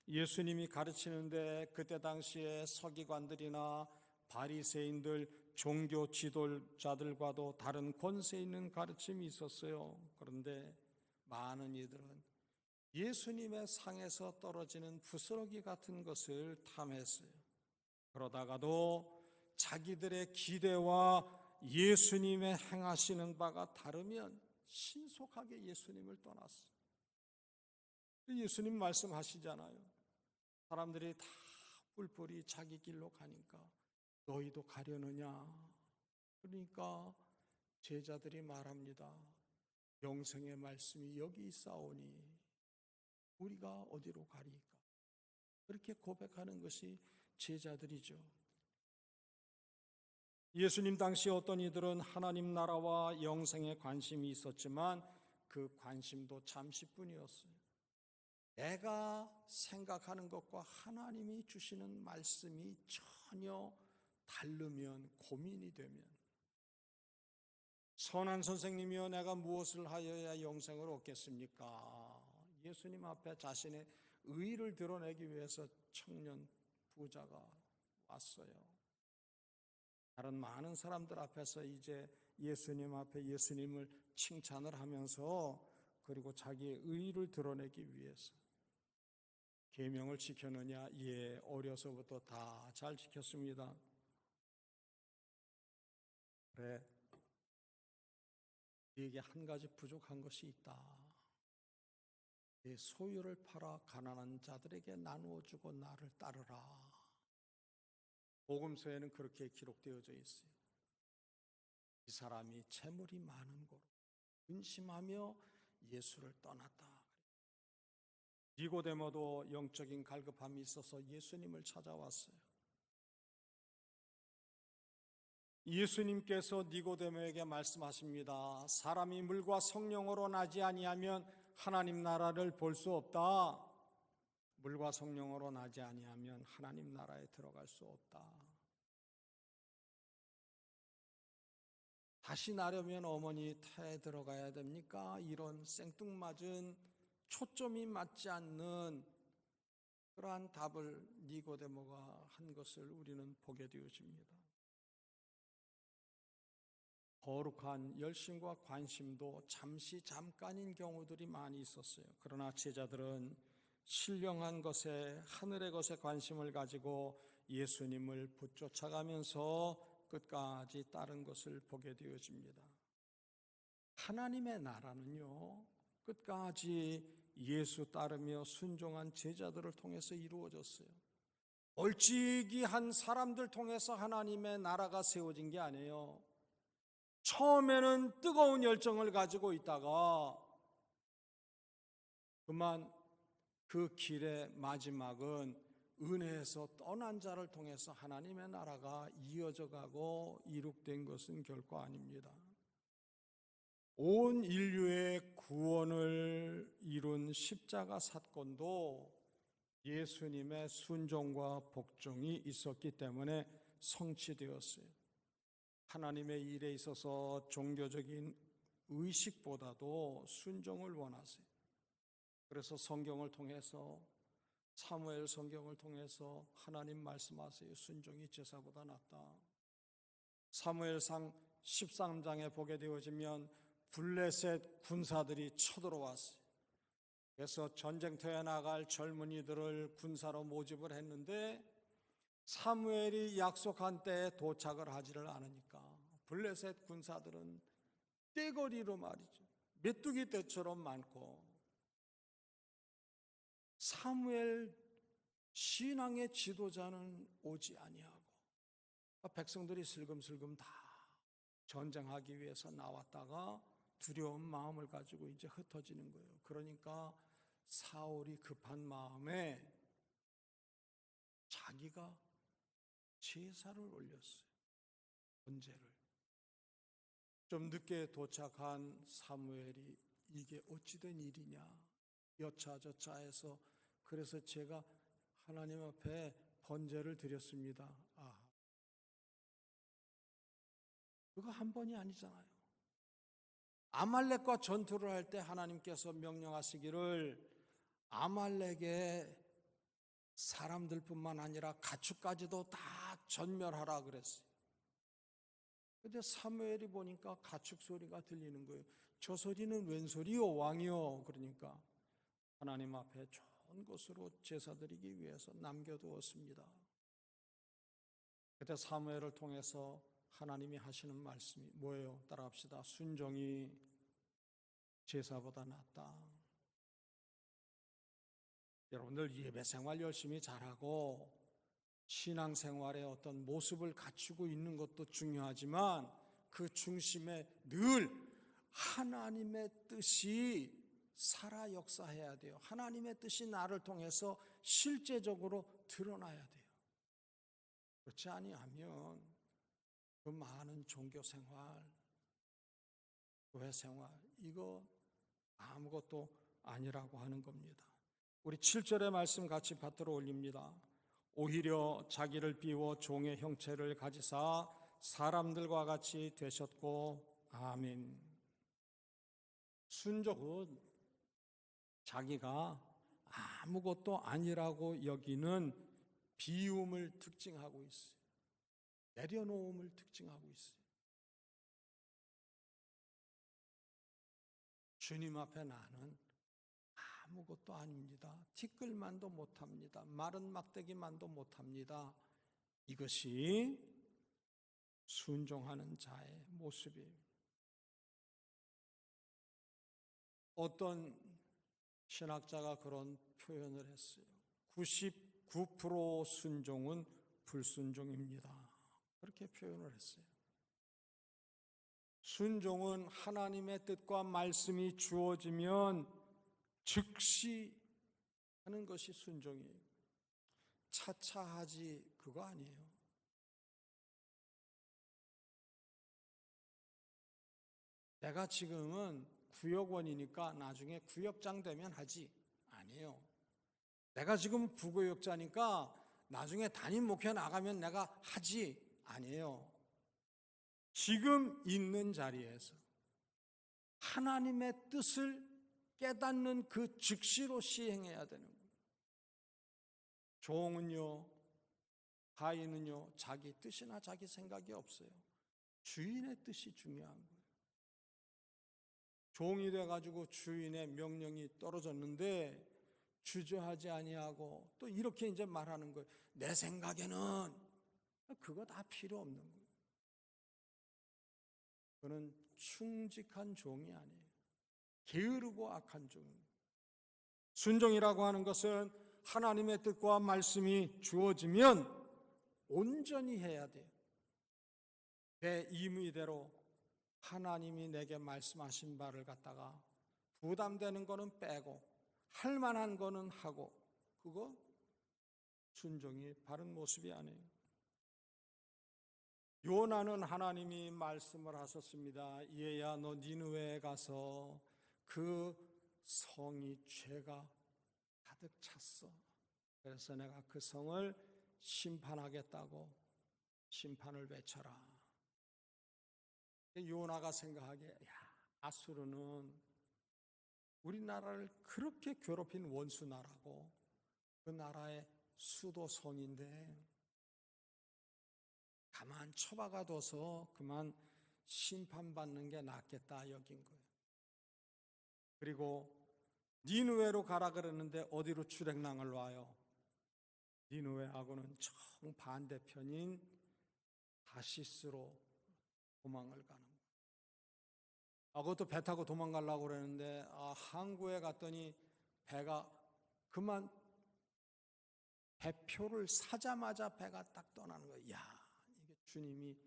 S4: 예수님이 가르치는데 그때 당시에 서기관들이나 바리새인들, 종교 지도자들과도 다른 권세 있는 가르침이 있었어요. 그런데 많은 이들은 예수님의 상에서 떨어지는 부스러기 같은 것을 탐했어요. 그러다가도 자기들의 기대와 예수님의 행하시는 바가 다르면 신속하게 예수님을 떠났어요. 예수님 말씀하시잖아요. 사람들이 다 뿔뿔이 자기 길로 가니까 너희도 가려느냐? 그러니까 제자들이 말합니다. 영생의 말씀이 여기 있사오니 우리가 어디로 가리까? 그렇게 고백하는 것이 제자들이죠. 예수님 당시 어떤 이들은 하나님 나라와 영생에 관심이 있었지만 그 관심도 잠시뿐이었어요. 내가 생각하는 것과 하나님이 주시는 말씀이 전혀 다르면, 고민이 되면, 선한 선생님이여 내가 무엇을 하여야 영생을 얻겠습니까? 예수님 앞에 자신의 의의를 드러내기 위해서 청년 부자가 왔어요. 다른 많은 사람들 앞에서 이제 예수님 앞에 예수님을 칭찬을 하면서 그리고 자기의 의의를 드러내기 위해서 계명을 지켰느냐? 예, 어려서부터 다 잘 지켰습니다. 그래, 네게 한 가지 부족한 것이 있다. 네 소유를 팔아 가난한 자들에게 나누어 주고 나를 따르라. 복음서에는 그렇게 기록되어져 있어요. 이 사람이 재물이 많은 고로 근심하며 예수를 떠났다. 니고데모도 영적인 갈급함이 있어서 예수님을 찾아왔어요. 예수님께서 니고데모에게 말씀하십니다. 사람이 물과 성령으로 나지 아니하면 하나님 나라를 볼 수 없다. 물과 성령으로 나지 아니하면 하나님 나라에 들어갈 수 없다. 다시 나려면 어머니 태에 들어가야 됩니까? 이런 생뚱맞은 초점이 맞지 않는 그러한 답을 니고데모가 한 것을 우리는 보게 되어집니다. 거룩한 열심과 관심도 잠깐인 경우들이 많이 있었어요. 그러나 제자들은 신령한 것에, 하늘의 것에 관심을 가지고 예수님을 붙쫓아가면서 끝까지 따른 것을 보게 되어집니다. 하나님의 나라는요, 끝까지 예수 따르며 순종한 제자들을 통해서 이루어졌어요. 얼찍이한 사람들 통해서 하나님의 나라가 세워진 게 아니에요. 처음에는 뜨거운 열정을 가지고 있다가 그만 그 길의 마지막은 은혜에서 떠난 자를 통해서 하나님의 나라가 이어져 가고 이룩된 것은 결코 아닙니다. 온 인류의 구원을 이룬 십자가 사건도 예수님의 순종과 복종이 있었기 때문에 성취되었어요. 하나님의 일에 있어서 종교적인 의식보다도 순종을 원하세요. 그래서 성경을 통해서, 사무엘 성경을 통해서 하나님 말씀하세요. 순종이 제사보다 낫다. 사무엘상 13장에 보게 되어지면 블레셋 군사들이 쳐들어왔어요. 그래서 전쟁터에 나갈 젊은이들을 군사로 모집을 했는데 사무엘이 약속한 때에 도착을 하지를 않으니까 블레셋 군사들은 떼거리로 말이죠. 메뚜기 떼처럼 많고 사무엘 신앙의 지도자는 오지 아니하고 백성들이 슬금슬금 다 전쟁하기 위해서 나왔다가 두려운 마음을 가지고 이제 흩어지는 거예요. 그러니까 사울이 급한 마음에 자기가 제사를 올렸어요. 번제를. 좀 늦게 도착한 사무엘이 이게 어찌된 일이냐 여차저차해서 그래서 제가 하나님 앞에 번제를 드렸습니다. 그거 한 번이 아니잖아요. 아말렉과 전투를 할 때 하나님께서 명령하시기를 아말렉의 사람들뿐만 아니라 가축까지도 다 전멸하라 그랬어요. 근데 사무엘이 보니까 가축 소리가 들리는 거예요. 저 소리는 웬 소리요 왕이요. 그러니까 하나님 앞에 좋은 것으로 제사 드리기 위해서 남겨두었습니다. 그때 사무엘을 통해서 하나님이 하시는 말씀이 뭐예요? 따라합시다. 순종이 제사보다 낫다. 여러분들 예배 생활 열심히 잘하고 신앙생활의 어떤 모습을 갖추고 있는 것도 중요하지만 그 중심에 늘 하나님의 뜻이 살아 역사해야 돼요. 하나님의 뜻이 나를 통해서 실제적으로 드러나야 돼요. 그렇지 아니하면 그 많은 종교생활, 교회생활 이거 아무것도 아니라고 하는 겁니다. 우리 7절의 말씀 같이 받들어 올립니다. 오히려 자기를 비워 종의 형체를 가지사 사람들과 같이 되셨고 아멘. 순종은 자기가 아무것도 아니라고 여기는 비움을 특징하고 있어요. 내려놓음을 특징하고 있어요. 주님 앞에 나는 아무것도 아닙니다. 티끌만도 못합니다. 마른 막대기만도 못합니다. 이것이 순종하는 자의 모습이에요. 어떤 신학자가 그런 표현을 했어요. 99% 순종은 불순종입니다. 그렇게 표현을 했어요. 순종은 하나님의 뜻과 말씀이 주어지면 즉시 하는 것이 순종이에요. 차차 하지 그거 아니에요. 내가 지금은 구역원이니까 나중에 구역장 되면 하지 아니에요. 내가 지금 부구역자니까 나중에 담임 목회 나가면 내가 하지 아니에요. 지금 있는 자리에서 하나님의 뜻을 깨닫는 그 즉시로 시행해야 되는 거예요. 종은요, 가인은요, 자기 뜻이나 자기 생각이 없어요. 주인의 뜻이 중요한 거예요. 종이 돼가지고 주인의 명령이 떨어졌는데 주저하지 아니하고 또 이렇게 이제 말하는 거예요. 내 생각에는 그거 다 필요 없는 거예요. 그는 충직한 종이 아니에요. 게으르고 악한 종입니다. 순종이라고 하는 것은 하나님의 뜻과 말씀이 주어지면 온전히 해야 돼요. 내 임의대로 하나님이 내게 말씀하신 바를 갖다가 부담되는 거는 빼고 할 만한 거는 하고, 그거 순종이 바른 모습이 아니에요. 요나는 하나님이 말씀을 하셨습니다. 얘야 너 니느웨에 가서 그 성이 죄가 가득 찼어. 그래서 내가 그 성을 심판하겠다고 심판을 외쳐라. 요나가 생각하기에 아수르는 우리나라를 그렇게 괴롭힌 원수 나라고 그 나라의 수도성인데 가만 처박아둬서 그만 심판받는 게 낫겠다 여긴 거예요. 그리고 니느웨로 가라 그랬는데 어디로 출행랑을 와요? 니느웨하고는 정반대편인 다시스로 도망을 가는 거예요. 그것도 배 타고 도망가려고 그랬는데 항구에 갔더니 배가 그만 배표를 사자마자 배가 딱 떠나는 거예요. 이게 주님이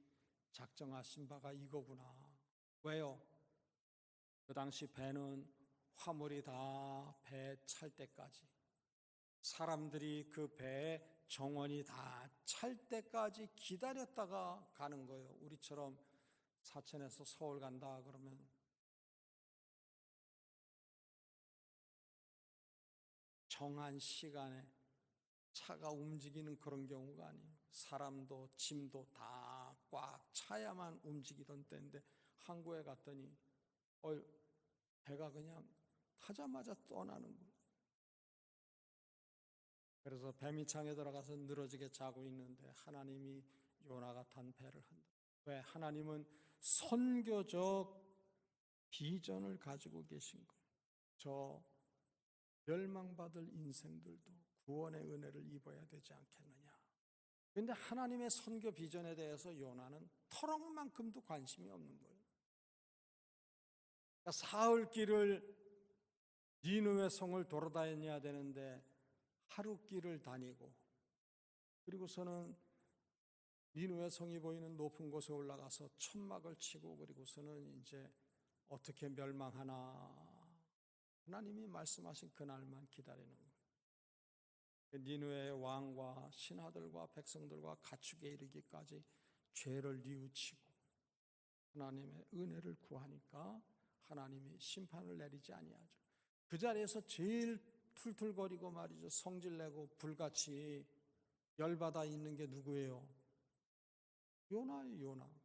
S4: 작정하신 바가 이거구나. 왜요? 그 당시 배는 화물이 다 배 찰 때까지, 사람들이 그 배에 정원이 다 찰 때까지 기다렸다가 가는 거예요. 우리처럼 사천에서 서울 간다 그러면 정한 시간에 차가 움직이는 그런 경우가 아니에요. 사람도 짐도 다 꽉 차야만 움직이던 때인데 항구에 갔더니 배가 그냥 타자마자 떠나는 거예요. 그래서 배미창에 들어가서 늘어지게 자고 있는데 하나님이 요나가 탄 배를 한다. 왜? 하나님은 선교적 비전을 가지고 계신 거예요. 저 멸망받을 인생들도 구원의 은혜를 입어야 되지 않겠느냐. 그런데 하나님의 선교 비전에 대해서 요나는 터럭만큼도 관심이 없는 거예요. 그러니까 사흘길을 니느웨 성을 돌아다녀야 되는데 하루 길을 다니고, 그리고서는 니느웨 성이 보이는 높은 곳에 올라가서 천막을 치고, 그리고서는 이제 어떻게 멸망하나 하나님이 말씀하신 그날만 기다리는 거예요. 니느웨의 왕과 신하들과 백성들과 가축에 이르기까지 죄를 뉘우치고 하나님의 은혜를 구하니까 하나님이 심판을 내리지 아니하죠. 그 자리에서 제일 툴툴거리고 말이죠, 성질내고 불같이 열받아 있는 게 누구예요? 요나예요. 요나.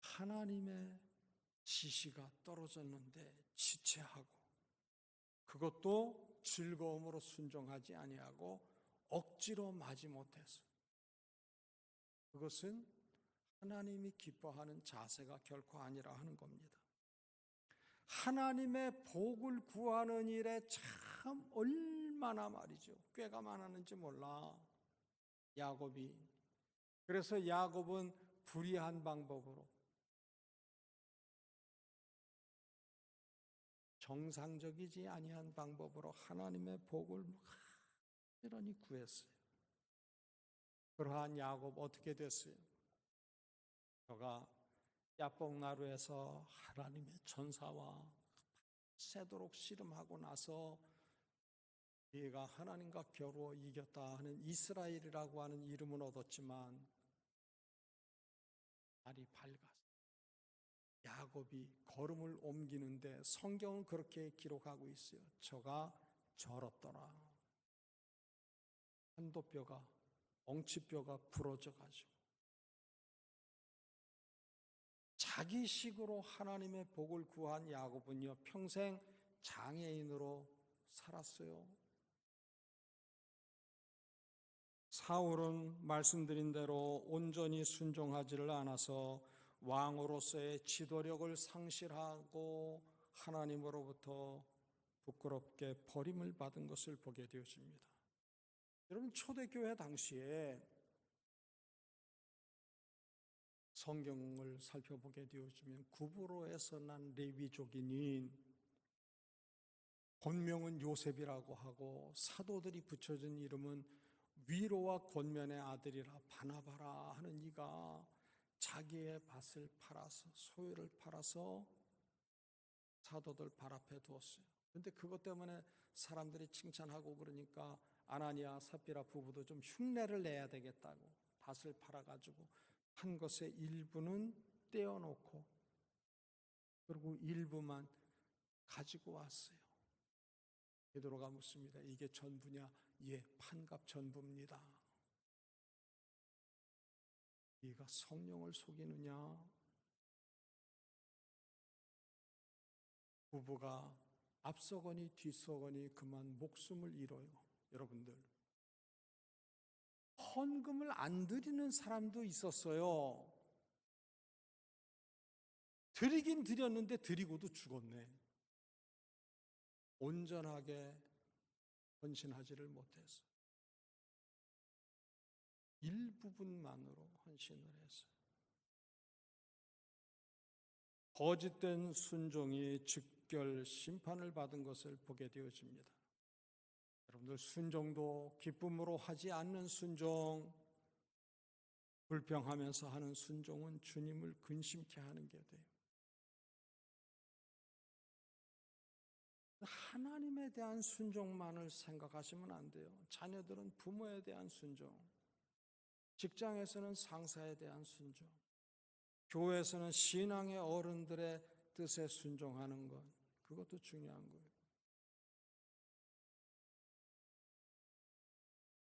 S4: 하나님의 지시가 떨어졌는데 지체하고, 그것도 즐거움으로 순종하지 아니하고 억지로 마지못해서, 그것은 하나님이 기뻐하는 자세가 결코 아니라 하는 겁니다. 하나님의 복을 구하는 일에 참 얼마나 말이죠, 꾀가 많았는지 몰라 야곱이. 그래서 야곱은 불의한 방법으로, 정상적이지 아니한 방법으로 하나님의 복을 부지런히 구했어요. 그러한 야곱 어떻게 됐어요? 그가 야복나루에서 하나님의 전사와 새도록 씨름하고 나서 그가 하나님과 겨루어 이겼다 하는 이스라엘이라고 하는 이름은 얻었지만 날이 밝아서 야곱이 걸음을 옮기는데 성경은 그렇게 기록하고 있어요. 저가 절었더라. 한도뼈가 엉치뼈가 부러져 가지고 자기 식으로 하나님의 복을 구한 야곱은요 평생 장애인으로 살았어요. 사울은 말씀드린 대로 온전히 순종하지를 않아서 왕으로서의 지도력을 상실하고 하나님으로부터 부끄럽게 버림을 받은 것을 보게 되어집니다. 여러분 초대교회 당시에 성경을 살펴보게 되어지면 구브로에서 난 레위족인인 본명은 요셉이라고 하고 사도들이 붙여준 이름은 위로와 권면의 아들이라 바나바라 하는 이가 자기의 밭을 팔아서 소유를 팔아서 사도들 발 앞에 두었어요. 그런데 그것 때문에 사람들이 칭찬하고 그러니까 아나니아 삽비라 부부도 좀 흉내를 내야 되겠다고 밭을 팔아가지고 한 것의 일부는 떼어놓고 그리고 일부만 가지고 왔어요. 베드로가 묻습니다. 이게 전부냐? 예, 판갑 전부입니다. 네가 성령을 속이느냐? 부부가 앞서거니 뒤서거니 그만 목숨을 잃어요. 여러분들 헌금을 안 드리는 사람도 있었어요. 드리긴 드렸는데 드리고도 죽었네. 온전하게 헌신하지를 못해서 일부분만으로 헌신을 했어요. 거짓된 순종이 즉결 심판을 받은 것을 보게 되어집니다. 여러분들 순종도 기쁨으로 하지 않는 순종, 불평하면서 하는 순종은 주님을 근심케 하는 게 돼요. 하나님에 대한 순종만을 생각하시면 안 돼요. 자녀들은 부모에 대한 순종, 직장에서는 상사에 대한 순종, 교회에서는 신앙의 어른들의 뜻에 순종하는 것, 그것도 중요한 거예요.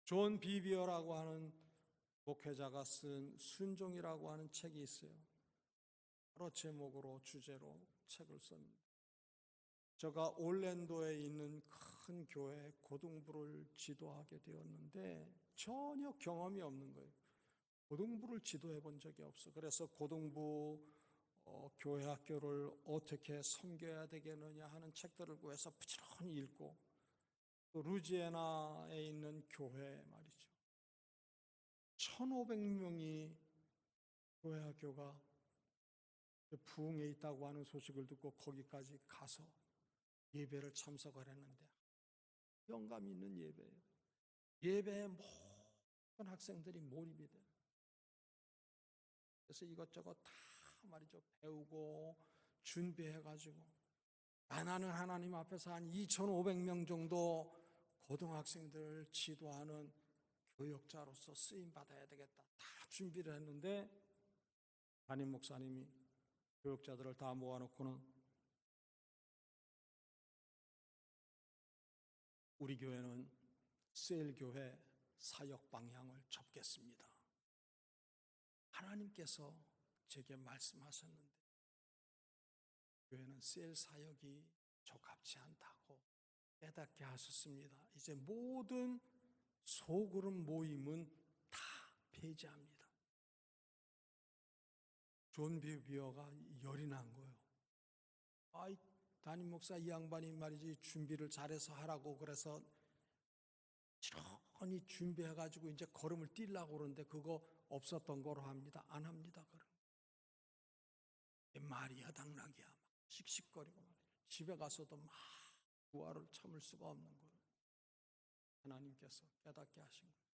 S4: 존 비비어라고 하는 목회자가 쓴 순종이라고 하는 책이 있어요. 여러 제목으로 주제로 책을 썼습니다. 제가 올랜도에 있는 큰 교회 고등부를 지도하게 되었는데 전혀 경험이 없는 거예요. 고등부를 지도해 본 적이 없어. 그래서 고등부 교회 학교를 어떻게 섬겨야 되겠느냐 하는 책들을 구해서 부지런히 읽고 또 루지애나에 있는 교회 말이죠. 1,500명이 교회 학교가 부흥에 있다고 하는 소식을 듣고 거기까지 가서 예배를 참석을 했는데 영감 있는 예배예요. 예배에 모든 학생들이 몰입이 돼요. 그래서 이것저것 다 말이죠. 배우고 준비해가지고 나는 하나님 앞에서 한 2,500명 정도 고등학생들 지도하는 교역자로서 쓰임받아야 되겠다. 다 준비를 했는데 담임 목사님이 교역자들을 다 모아놓고는 우리 교회는 셀교회 사역 방향을 접겠습니다. 하나님께서 제게 말씀하셨는데 교회는 셀 사역이 적합치 않다고 깨닫게 하셨습니다. 이제 모든 소그룹 모임은 다 폐지합니다. 존 비비어가 열이 난 거예요. 아이 담임 목사 이 양반이 말이지 준비를 잘해서 하라고 그래서 지런히 준비해가지고 이제 걸음을 뛰려고 그러는데 그거 없었던 거로 합니다. 안 합니다. 그럼 말이 여당락이야. 막 씩씩거리고 말이야. 집에 가서도 막 부활을 참을 수가 없는 거예요. 하나님께서 깨닫게 하신 거예요.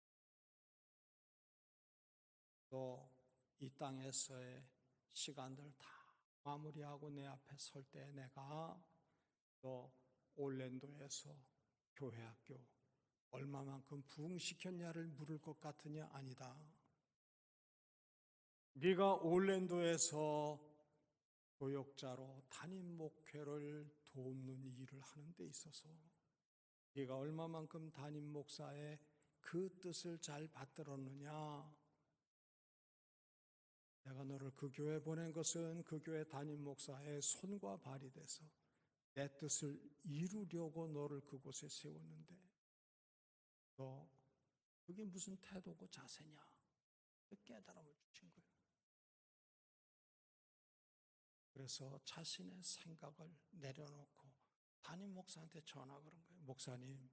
S4: 또 이 땅에서의 시간들 다 마무리하고 내 앞에 설 때 내가 또 올랜도에서 교회 학교 얼마만큼 부흥시켰냐를 물을 것 같으냐? 아니다. 네가 올랜도에서 교역자로 담임 목회를 돕는 일을 하는 데 있어서 네가 얼마만큼 담임 목사의 그 뜻을 잘 받들었느냐? 내가 너를 그 교회 보낸 것은 그 교회 담임 목사의 손과 발이 돼서 내 뜻을 이루려고 너를 그곳에 세웠는데 너 그게 무슨 태도고 자세냐? 그 깨달음을 주신 거예요. 그래서 자신의 생각을 내려놓고 담임 목사한테 전화 그런 거예요. 목사님,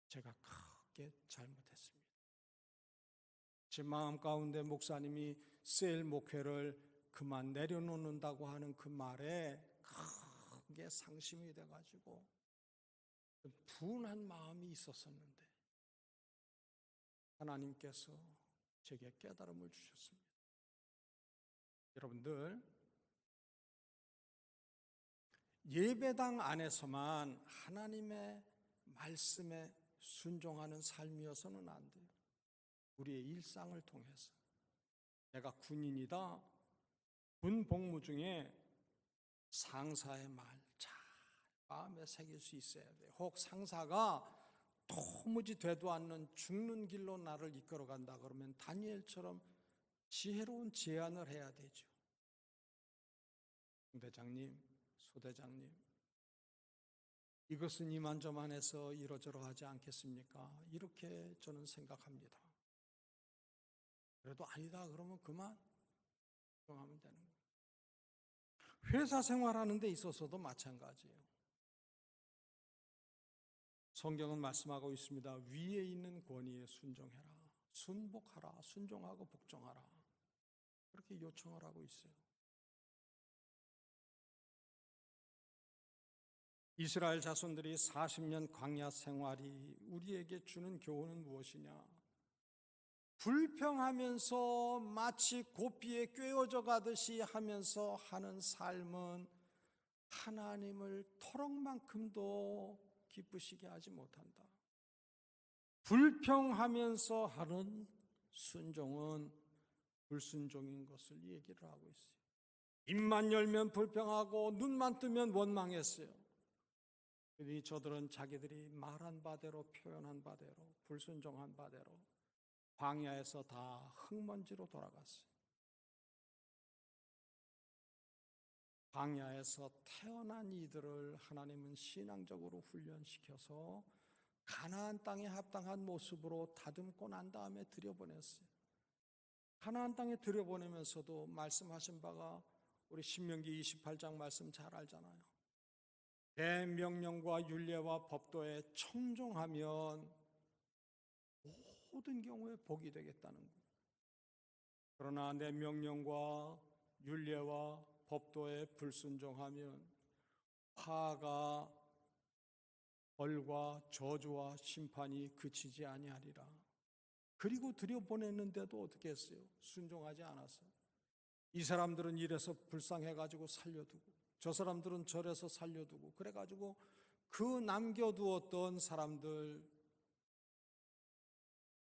S4: 제가 크게 잘못했습니다. 제 마음 가운데 목사님이 셀 목회를 그만 내려놓는다고 하는 그 말에 크게 상심이 돼가지고 분한 마음이 있었었는데 하나님께서 제게 깨달음을 주셨습니다. 여러분들, 예배당 안에서만 하나님의 말씀에 순종하는 삶이어서는 안 돼요. 우리의 일상을 통해서 내가 군인이다. 군 복무 중에 상사의 말 잘 마음에 새길 수 있어야 돼요. 혹 상사가 도무지 되도 않는 죽는 길로 나를 이끌어 간다 그러면 다니엘처럼 지혜로운 제안을 해야 되죠. 대장님, 소대장님, 이것은 이만저만해서 이러저러 하지 않겠습니까? 이렇게 저는 생각합니다. 그래도 아니다 그러면 그만 하면 되는 거예요. 회사 생활하는 데 있어서도 마찬가지예요. 성경은 말씀하고 있습니다. 위에 있는 권위에 순종해라. 순복하라. 순종하고 복종하라. 그렇게 요청을 하고 있어요. 이스라엘 자손들이 40년 광야 생활이 우리에게 주는 교훈은 무엇이냐? 불평하면서 마치 고삐에 꿰어져 가듯이 하면서 하는 삶은 하나님을 토록만큼도 기쁘시게 하지 못한다. 불평하면서 하는 순종은 불순종인 것을 얘기를 하고 있어요. 입만 열면 불평하고 눈만 뜨면 원망했어요. 그러니 저들은 자기들이 말한 바대로 표현한 바대로 불순종한 바대로 광야에서 다 흙먼지로 돌아갔어요. 광야에서 태어난 이들을 하나님은 신앙적으로 훈련시켜서 가나안 땅에 합당한 모습으로 다듬고 난 다음에 들여보냈어요. 가나안 땅에 들여보내면서도 말씀하신 바가 우리 신명기 28장 말씀 잘 알잖아요. 내 명령과 율례와 법도에 청종하면 모든 경우에 복이 되겠다는 거예요. 그러나 내 명령과 율례와 법도에 불순종하면 화가 벌과 저주와 심판이 그치지 아니하리라. 그리고 들여보냈는데도 어떻게 했어요? 순종하지 않았어요. 이 사람들은 이래서 불쌍해가지고 살려두고 저 사람들은 저래서 살려두고 그래가지고 그 남겨두었던 사람들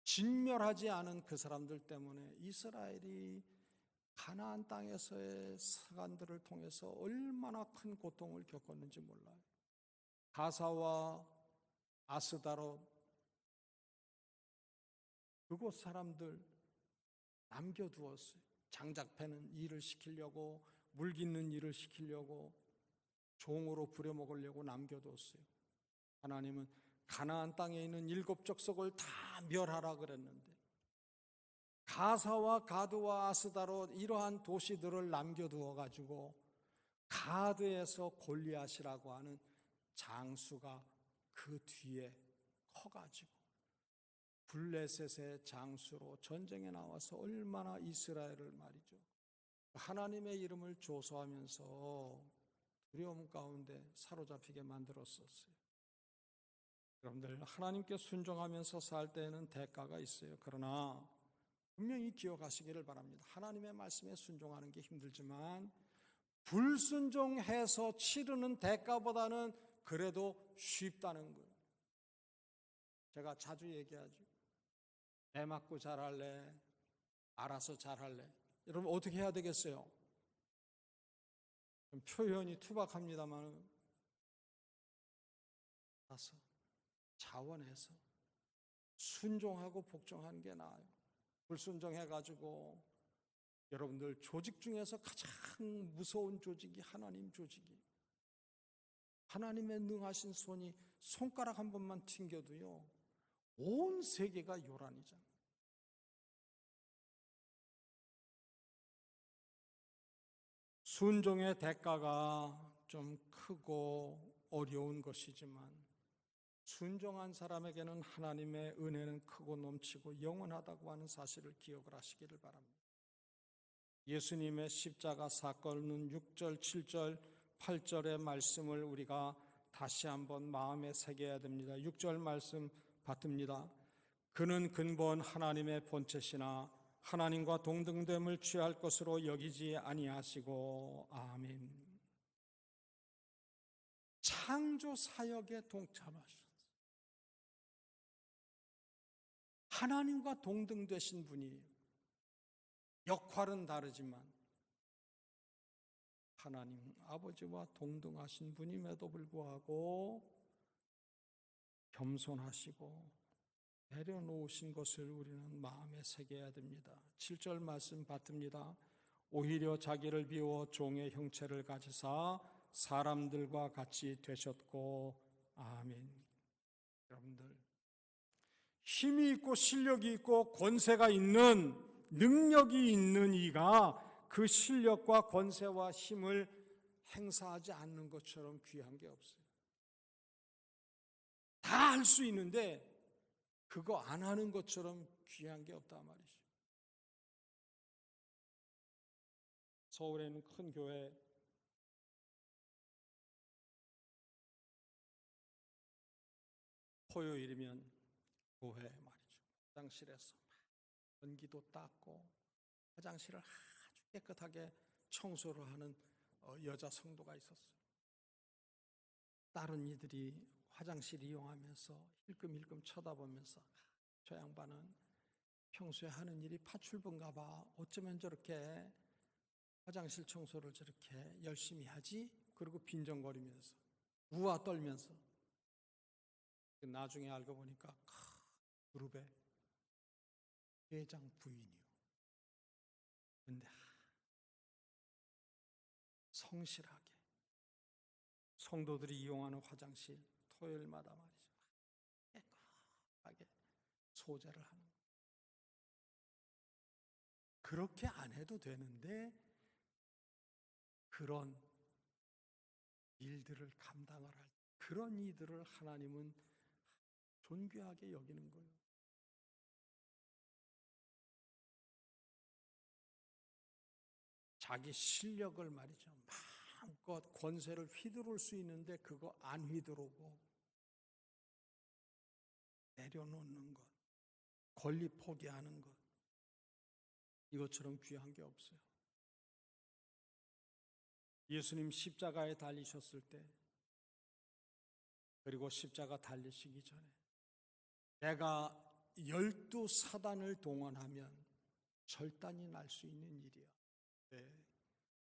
S4: 진멸하지 않은 그 사람들 때문에 이스라엘이 가나안 땅에서의 사관들을 통해서 얼마나 큰 고통을 겪었는지 몰라요. 가사와 아스다롯 그곳 사람들 남겨두었어요. 장작 패는 일을 시키려고 물 깃는 일을 시키려고 종으로 부려먹으려고 남겨뒀어요. 하나님은 가나안 땅에 있는 7 족속을 다 멸하라 그랬는데 가사와 가드와 아스다롯 이러한 도시들을 남겨두어 가지고 가드에서 골리앗이라고 하는 장수가 그 뒤에 커가지고 블레셋의 장수로 전쟁에 나와서 얼마나 이스라엘을 말이죠. 하나님의 이름을 조소하면서 두려움 가운데 사로잡히게 만들었었어요. 여러분들 하나님께 순종하면서 살 때에는 대가가 있어요. 그러나 분명히 기억하시기를 바랍니다. 하나님의 말씀에 순종하는 게 힘들지만 불순종해서 치르는 대가보다는 그래도 쉽다는 거예요. 제가 자주 얘기하죠. 애 맞고 잘할래? 알아서 잘할래? 여러분 어떻게 해야 되겠어요? 표현이 투박합니다만 알아서 자원해서 순종하고 복종하는 게 나아요. 불순종해가지고 여러분들 조직 중에서 가장 무서운 조직이 하나님 조직이. 하나님의 능하신 손이 손가락 한 번만 튕겨도요 온 세계가 요란이잖아요. 순종의 대가가 좀 크고 어려운 것이지만 순종한 사람에게는 하나님의 은혜는 크고 넘치고 영원하다고 하는 사실을 기억을 하시기를 바랍니다. 예수님의 십자가 사건은 6절, 7절, 8절의 말씀을 우리가 다시 한번 마음에 새겨야 됩니다. 6절 말씀 받듭니다. 그는 근본 하나님의 본체시나 하나님과 동등됨을 취할 것으로 여기지 아니하시고 아멘. 창조 사역에 동참하셨어요. 하나님과 동등되신 분이에요. 역할은 다르지만 하나님 아버지와 동등하신 분임에도 불구하고 겸손하시고 내려놓으신 것을 우리는 마음에 새겨야 됩니다. 7절 말씀 받듭니다. 오히려 자기를 비워 종의 형체를 가지사 사람들과 같이 되셨고 아멘. 여러분들 힘이 있고 실력이 있고 권세가 있는 능력이 있는 이가 그 실력과 권세와 힘을 행사하지 않는 것처럼 귀한 게 없어요. 다 할 수 있는데 그거 안 하는 것처럼 귀한 게 없단 말이죠. 서울에 있는 큰 교회 토요일이면 교회 말이죠. 화장실에서 전기도 닦고 화장실을 아주 깨끗하게 청소를 하는 여자 성도가 있었어요. 다른 이들이 화장실 이용하면서 힐끔힐끔 쳐다보면서 저 양반은 평소에 하는 일이 파출부인가 봐. 어쩌면 저렇게 화장실 청소를 저렇게 열심히 하지? 그리고 빈정거리면서 우아 떨면서 나중에 알고 보니까 그룹의 회장 부인이요. 근데 성실하게 성도들이 이용하는 화장실 토요일마다 말이죠. 깨끗하게 소재를 하는 거예요. 그렇게 안 해도 되는데 그런 일들을 감당을 할 그런 이들을 하나님은 존귀하게 여기는 거예요. 자기 실력을 말이죠. 마음껏 권세를 휘두를 수 있는데 그거 안 휘두르고 내려놓는 것, 권리 포기하는 것, 이것처럼 귀한 게 없어요. 예수님 십자가에 달리셨을 때 그리고 십자가 달리시기 전에 내가 12사단을 동원하면 절단이 날 수 있는 일이야. 네,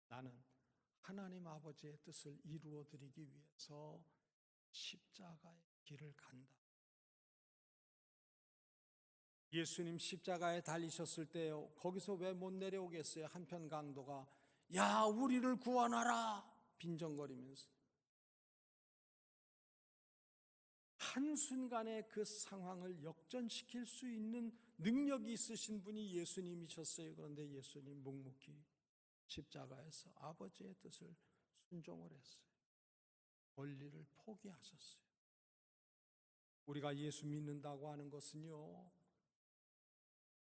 S4: 나는 하나님 아버지의 뜻을 이루어드리기 위해서 십자가의 길을 간다. 예수님 십자가에 달리셨을 때요, 거기서 왜 못 내려오겠어요? 한편 강도가 야 우리를 구원하라 빈정거리면서 한순간에 그 상황을 역전시킬 수 있는 능력이 있으신 분이 예수님이셨어요. 그런데 예수님 묵묵히 십자가에서 아버지의 뜻을 순종을 했어요. 권리를 포기하셨어요. 우리가 예수 믿는다고 하는 것은요,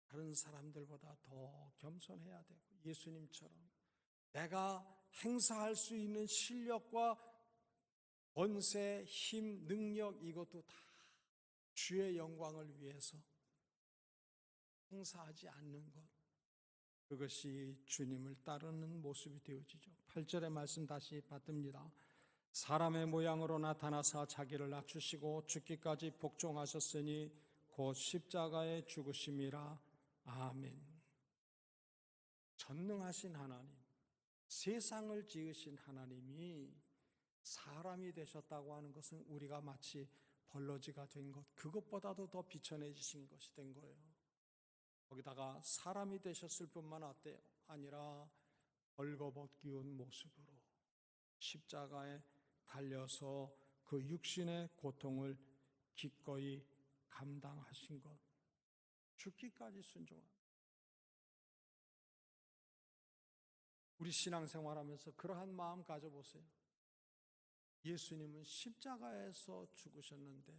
S4: 다른 사람들보다 더 겸손해야 되고 예수님처럼 내가 행사할 수 있는 실력과 권세, 힘, 능력 이것도 다 주의 영광을 위해서 행사하지 않는 것, 그것이 주님을 따르는 모습이 되어지죠. 8절의 말씀 다시 받듭니다. 사람의 모양으로 나타나사 자기를 낮추시고 죽기까지 복종하셨으니 곧 십자가에 죽으심이라. 아멘. 전능하신 하나님, 세상을 지으신 하나님이 사람이 되셨다고 하는 것은 우리가 마치 벌러지가 된 것, 그것보다도 더 비천해지신 것이 된 거예요. 거기다가 사람이 되셨을 뿐만 아니라 벌거벗기운 모습으로 십자가에 달려서 그 육신의 고통을 기꺼이 감당하신 것, 죽기까지 순종합니다. 우리 신앙생활하면서 그러한 마음 가져보세요. 예수님은 십자가에서 죽으셨는데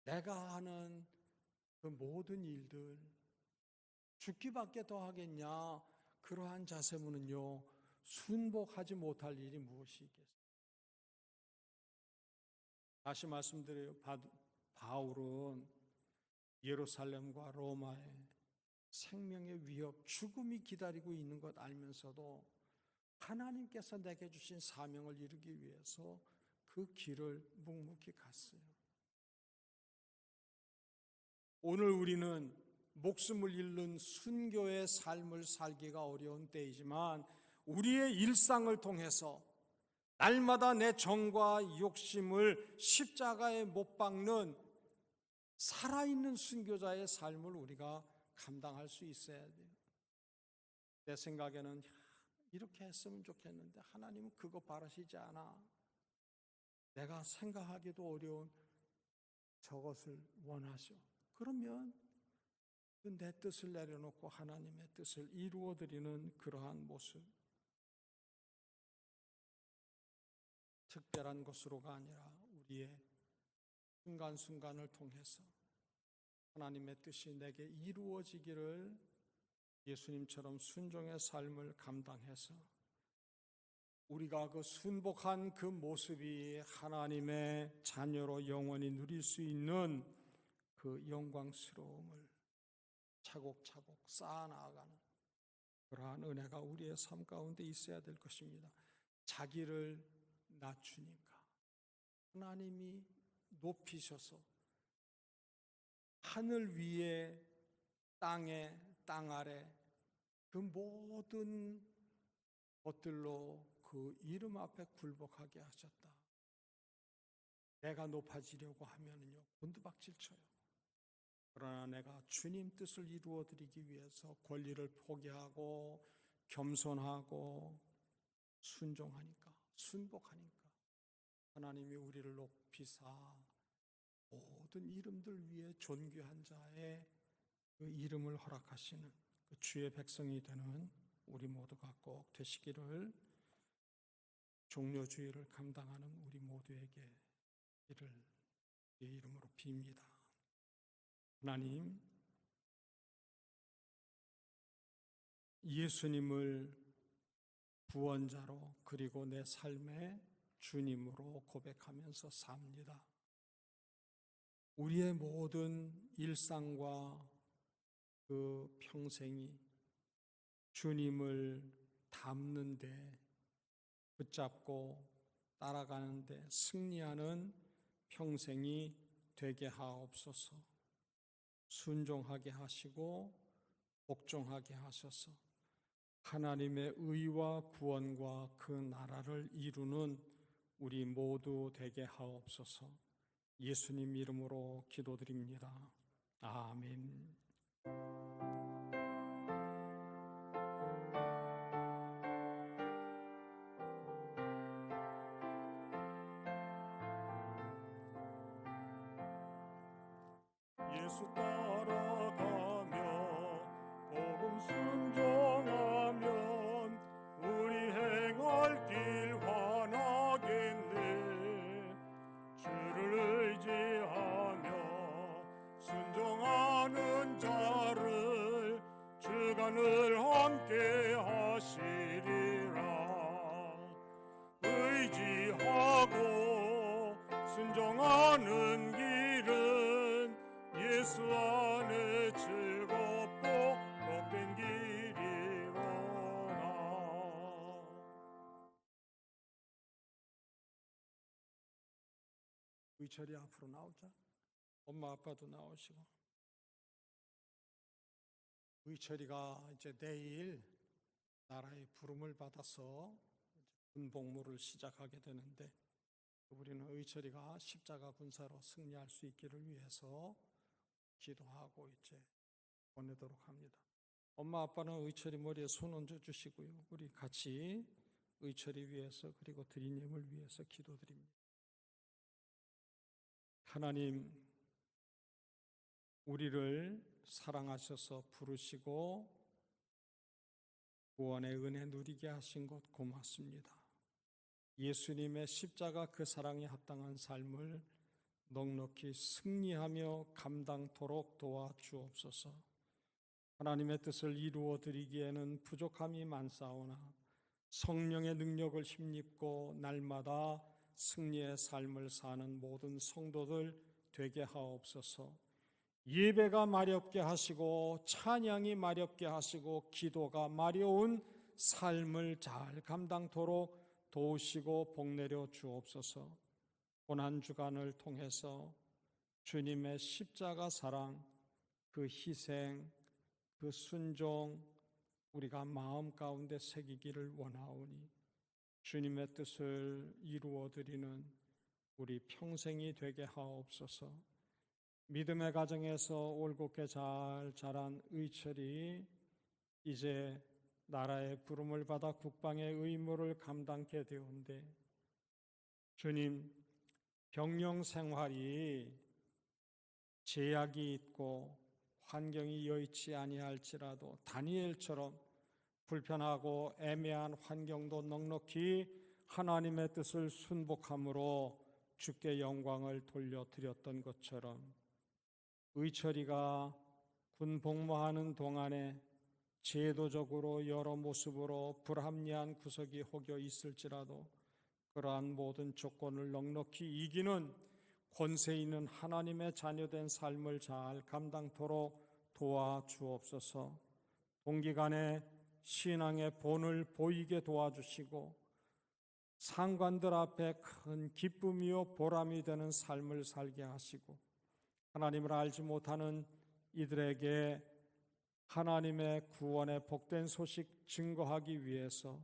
S4: 내가 하는 그 모든 일들 죽기밖에 더 하겠냐? 그러한 자세면은요, 순복하지 못할 일이 무엇이 있겠어요? 다시 말씀드려요. 바울은 예루살렘과 로마에 생명의 위협, 죽음이 기다리고 있는 것 알면서도 하나님께서 내게 주신 사명을 이루기 위해서 그 길을 묵묵히 갔어요. 오늘 우리는 목숨을 잃는 순교의 삶을 살기가 어려운 때이지만 우리의 일상을 통해서 날마다 내 정과 욕심을 십자가에 못 박는 살아있는 순교자의 삶을 우리가 감당할 수 있어야 돼요. 내 생각에는 이렇게 했으면 좋겠는데 하나님은 그거 바라시지 않아. 내가 생각하기도 어려운 저것을 원하셔. 그러면 내 뜻을 내려놓고 하나님의 뜻을 이루어드리는 그러한 모습, 특별한 것으로가 아니라 우리의 순간순간을 통해서 하나님의 뜻이 내게 이루어지기를 예수님처럼 순종의 삶을 감당해서 우리가 그 순복한 그 모습이 하나님의 자녀로 영원히 누릴 수 있는 그 영광스러움을 차곡차곡 쌓아나가는 그러한 은혜가 우리의 삶 가운데 있어야 될 것입니다. 자기를 낮추니까 하나님이 높이셔서 하늘 위에 땅에 땅 아래 그 모든 것들로 그 이름 앞에 굴복하게 하셨다. 내가 높아지려고 하면은요 곤두박질 쳐요. 그러나 내가 주님 뜻을 이루어드리기 위해서 권리를 포기하고 겸손하고 순종하니까, 순복하니까 하나님이 우리를 높이사 모든 이름들 위에 존귀한 자의 그 이름을 허락하시는 그 주의 백성이 되는 우리 모두가 꼭 되시기를 종료주의를 감당하는 우리 모두에게 이를 의 이름으로 빕니다. 하나님, 예수님을 구원자로 그리고 내 삶의 주님으로 고백하면서 삽니다. 우리의 모든 일상과 그 평생이 주님을 닮는데 붙잡고 따라가는데 승리하는 평생이 되게 하옵소서. 순종하게 하시고 복종하게 하셔서 하나님의 의와 구원과 그 나라를 이루는 우리 모두 되게 하옵소서. 예수님 이름으로 기도드립니다. 아멘.
S1: 예수 따라가며 복음 순종하면 우리 행할 길 환하겠네. 주를 의지하며 순종하는 자를 주가 늘 함께 하시리라. 의지하고 순종하는 길은 예수
S4: 의철이 앞으로 나오자. 엄마 아빠도 나오시고. 의철이가 이제 내일 나라의 부름을 받아서 군복무를 시작하게 되는데, 우리는 의철이가 십자가 군사로 승리할 수 있기를 위해서 기도하고 이제 보내도록 합니다. 엄마 아빠는 의철이 머리에 손 얹어 주시고요. 우리 같이 의철이 위해서 그리고 드리님을 위해서 기도드립니다. 하나님, 우리를 사랑하셔서 부르시고 구원의 은혜 누리게 하신 것 고맙습니다. 예수님의 십자가 그 사랑에 합당한 삶을 넉넉히 승리하며 감당토록 도와주옵소서. 하나님의 뜻을 이루어 드리기에는 부족함이 많사오나 성령의 능력을 힘입고 날마다 승리의 삶을 사는 모든 성도들 되게 하옵소서. 예배가 마렵게 하시고 찬양이 마렵게 하시고 기도가 마려운 삶을 잘 감당토록 도우시고 복내려 주옵소서. 고난주간을 통해서 주님의 십자가 사랑, 그 희생, 그 순종 우리가 마음 가운데 새기기를 원하오니 주님의 뜻을 이루어 드리는 우리 평생이 되게 하옵소서. 믿음의 가정에서 올곧게 잘 자란 의철이 이제 나라의 부름을 받아 국방의 의무를 감당케 되온데, 주님, 병영 생활이 제약이 있고 환경이 여의치 아니할지라도 다니엘처럼 불편하고 애매한 환경도 넉넉히 하나님의 뜻을 순복함으로 주께 영광을 돌려드렸던 것처럼 의철이가 군 복무하는 동안에 제도적으로 여러 모습으로 불합리한 구석이 혹여 있을지라도 그러한 모든 조건을 넉넉히 이기는 권세 있는 하나님의 자녀된 삶을 잘 감당토록 도와주옵소서. 동기간에 신앙의 본을 보이게 도와주시고 상관들 앞에 큰 기쁨이요 보람이 되는 삶을 살게 하시고, 하나님을 알지 못하는 이들에게 하나님의 구원의 복된 소식 증거하기 위해서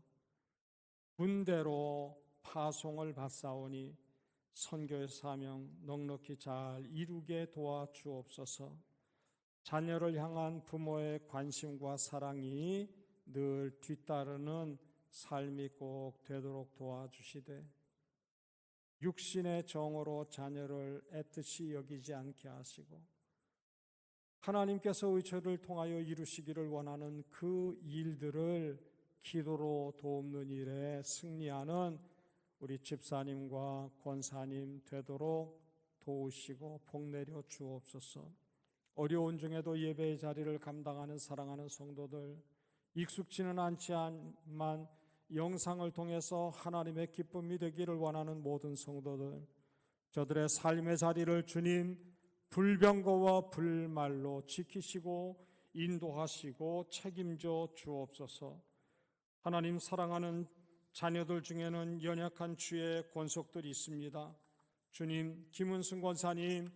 S4: 군대로 파송을 받사오니 선교의 사명 넉넉히 잘 이루게 도와주옵소서. 자녀를 향한 부모의 관심과 사랑이 늘 뒤따르는 삶이 꼭 되도록 도와주시되, 육신의 정으로 자녀를 애뜻이 여기지 않게 하시고 하나님께서 의처를 통하여 이루시기를 원하는 그 일들을 기도로 돕는 일에 승리하는 우리 집사님과 권사님 되도록 도우시고 복내려 주옵소서. 어려운 중에도 예배의 자리를 감당하는 사랑하는 성도들, 익숙지는 않지만 영상을 통해서 하나님의 기쁨이 되기를 원하는 모든 성도들, 저들의 삶의 자리를 주님 불병거와 불말로 지키시고 인도하시고 책임져 주옵소서. 하나님, 사랑하는 자녀들 중에는 연약한 주의 권속들이 있습니다. 주님, 김은승 권사님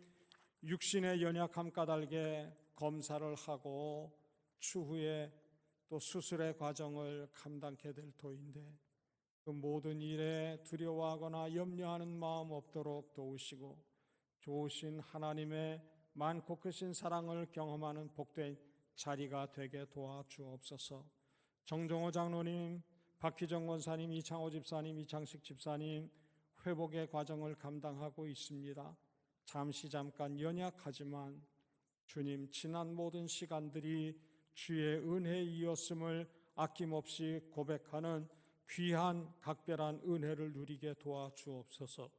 S4: 육신의 연약함 까닭에 검사를 하고 추후에 또 수술의 과정을 감당케 될 터인데, 그 모든 일에 두려워하거나 염려하는 마음 없도록 도우시고 좋으신 하나님의 많고 크신 사랑을 경험하는 복된 자리가 되게 도와주옵소서. 정종호 장로님, 박희정 권사님, 이창호 집사님, 이창식 집사님 회복의 과정을 감당하고 있습니다. 잠깐 연약하지만 주님, 지난 모든 시간들이 주의 은혜이었음을 아낌없이 고백하는 귀한 각별한 은혜를 누리게 도와주옵소서.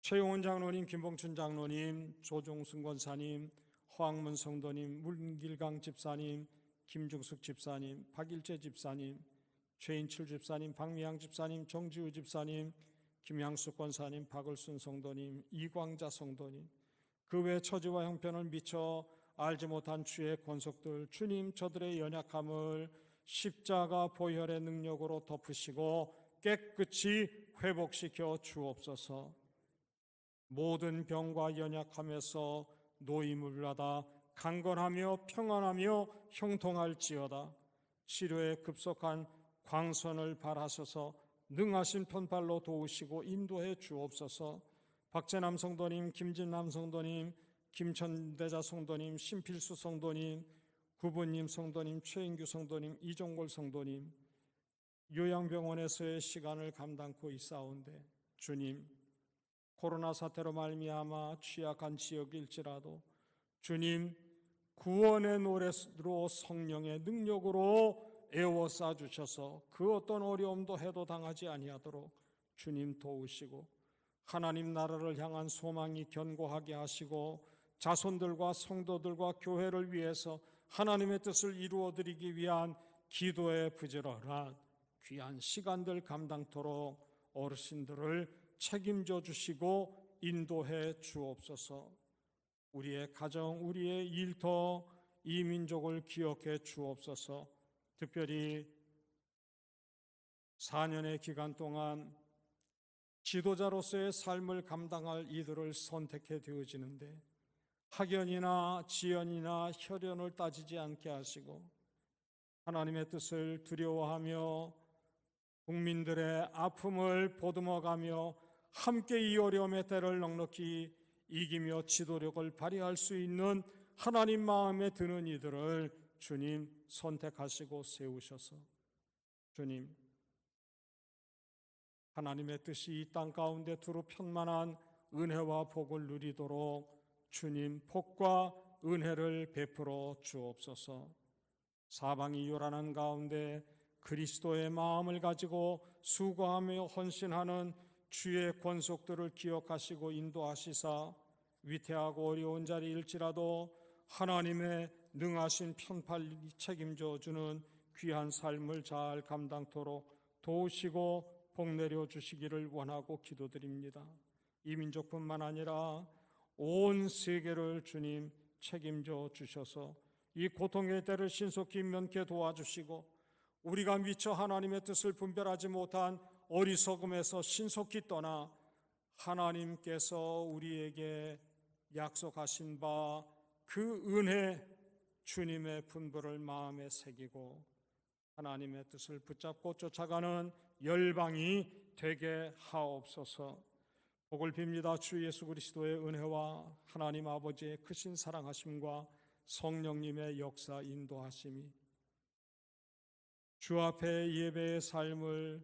S4: 최용훈 장로님, 김봉춘 장로님, 조종승 권사님, 허학문 성도님, 문길강 집사님, 김중숙 집사님, 박일재 집사님, 최인철 집사님, 박미양 집사님, 정지우 집사님, 김양숙 권사님, 박을순 성도님, 이광자 성도님, 그 외 처지와 형편을 미처 알지 못한 주의 권속들, 주님, 저들의 연약함을 십자가 보혈의 능력으로 덮으시고 깨끗이 회복시켜 주옵소서. 모든 병과 연약함에서 노임을 받아 강건하며 평안하며 형통할지어다. 치료에 급속한 광선을 발하셔서 능하신 편팔로 도우시고 인도해 주옵소서. 박재남 성도님, 김진남 성도님, 김천대자 성도님, 신필수 성도님, 구부님 성도님, 최인규 성도님, 이종골 성도님, 요양병원에서의 시간을 감당코 있사온데 주님, 코로나 사태로 말미암아 취약한 지역일지라도 주님, 구원의 노래로 성령의 능력으로 애워싸 주셔서 그 어떤 어려움도 해도 당하지 아니하도록 주님 도우시고 하나님 나라를 향한 소망이 견고하게 하시고 자손들과 성도들과 교회를 위해서 하나님의 뜻을 이루어드리기 위한 기도에 부지런한 귀한 시간들 감당토록 어르신들을 책임져 주시고 인도해 주옵소서. 우리의 가정, 우리의 일터, 이 민족을 기억해 주옵소서. 특별히 4년의 기간 동안 지도자로서의 삶을 감당할 이들을 선택해 되어지는데 학연이나 지연이나 혈연을 따지지 않게 하시고 하나님의 뜻을 두려워하며 국민들의 아픔을 보듬어가며 함께 이 어려움의 때를 넉넉히 이기며 지도력을 발휘할 수 있는 하나님 마음에 드는 이들을 주님 선택하시고 세우셔서 주님, 하나님의 뜻이 이 땅 가운데 두루 편만한 은혜와 복을 누리도록 주님 복과 은혜를 베풀어 주옵소서. 사방이 요란한 가운데 그리스도의 마음을 가지고 수고하며 헌신하는 주의 권속들을 기억하시고 인도하시사 위태하고 어려운 자리일지라도 하나님의 능하신 편팔이 책임져 주는 귀한 삶을 잘 감당토록 도우시고 복 내려 주시기를 원하고 기도드립니다. 이 민족뿐만 아니라 온 세계를 주님 책임져 주셔서 이 고통의 때를 신속히 면케 도와주시고 우리가 미처 하나님의 뜻을 분별하지 못한 어리석음에서 신속히 떠나 하나님께서 우리에게 약속하신 바 그 은혜 주님의 분부를 마음에 새기고 하나님의 뜻을 붙잡고 쫓아가는 열방이 되게 하옵소서. 복을 빕니다. 주 예수 그리스도의 은혜와 하나님 아버지의 크신 사랑하심과 성령님의 역사 인도하심이 주 앞에 예배의 삶을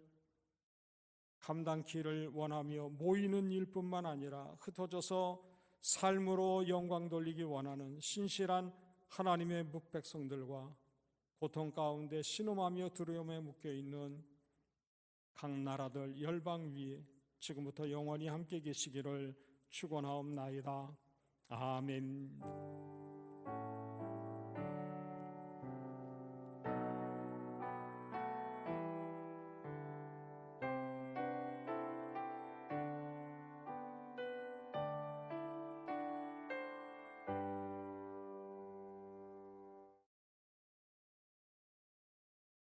S4: 감당키를 원하며 모이는 일뿐만 아니라 흩어져서 삶으로 영광 돌리기 원하는 신실한 하나님의 묵백성들과 고통 가운데 신음하며 두려움에 묶여있는 각 나라들 열방 위에 지금부터 영원히 함께 계시기를 축원하옵나이다. 아멘.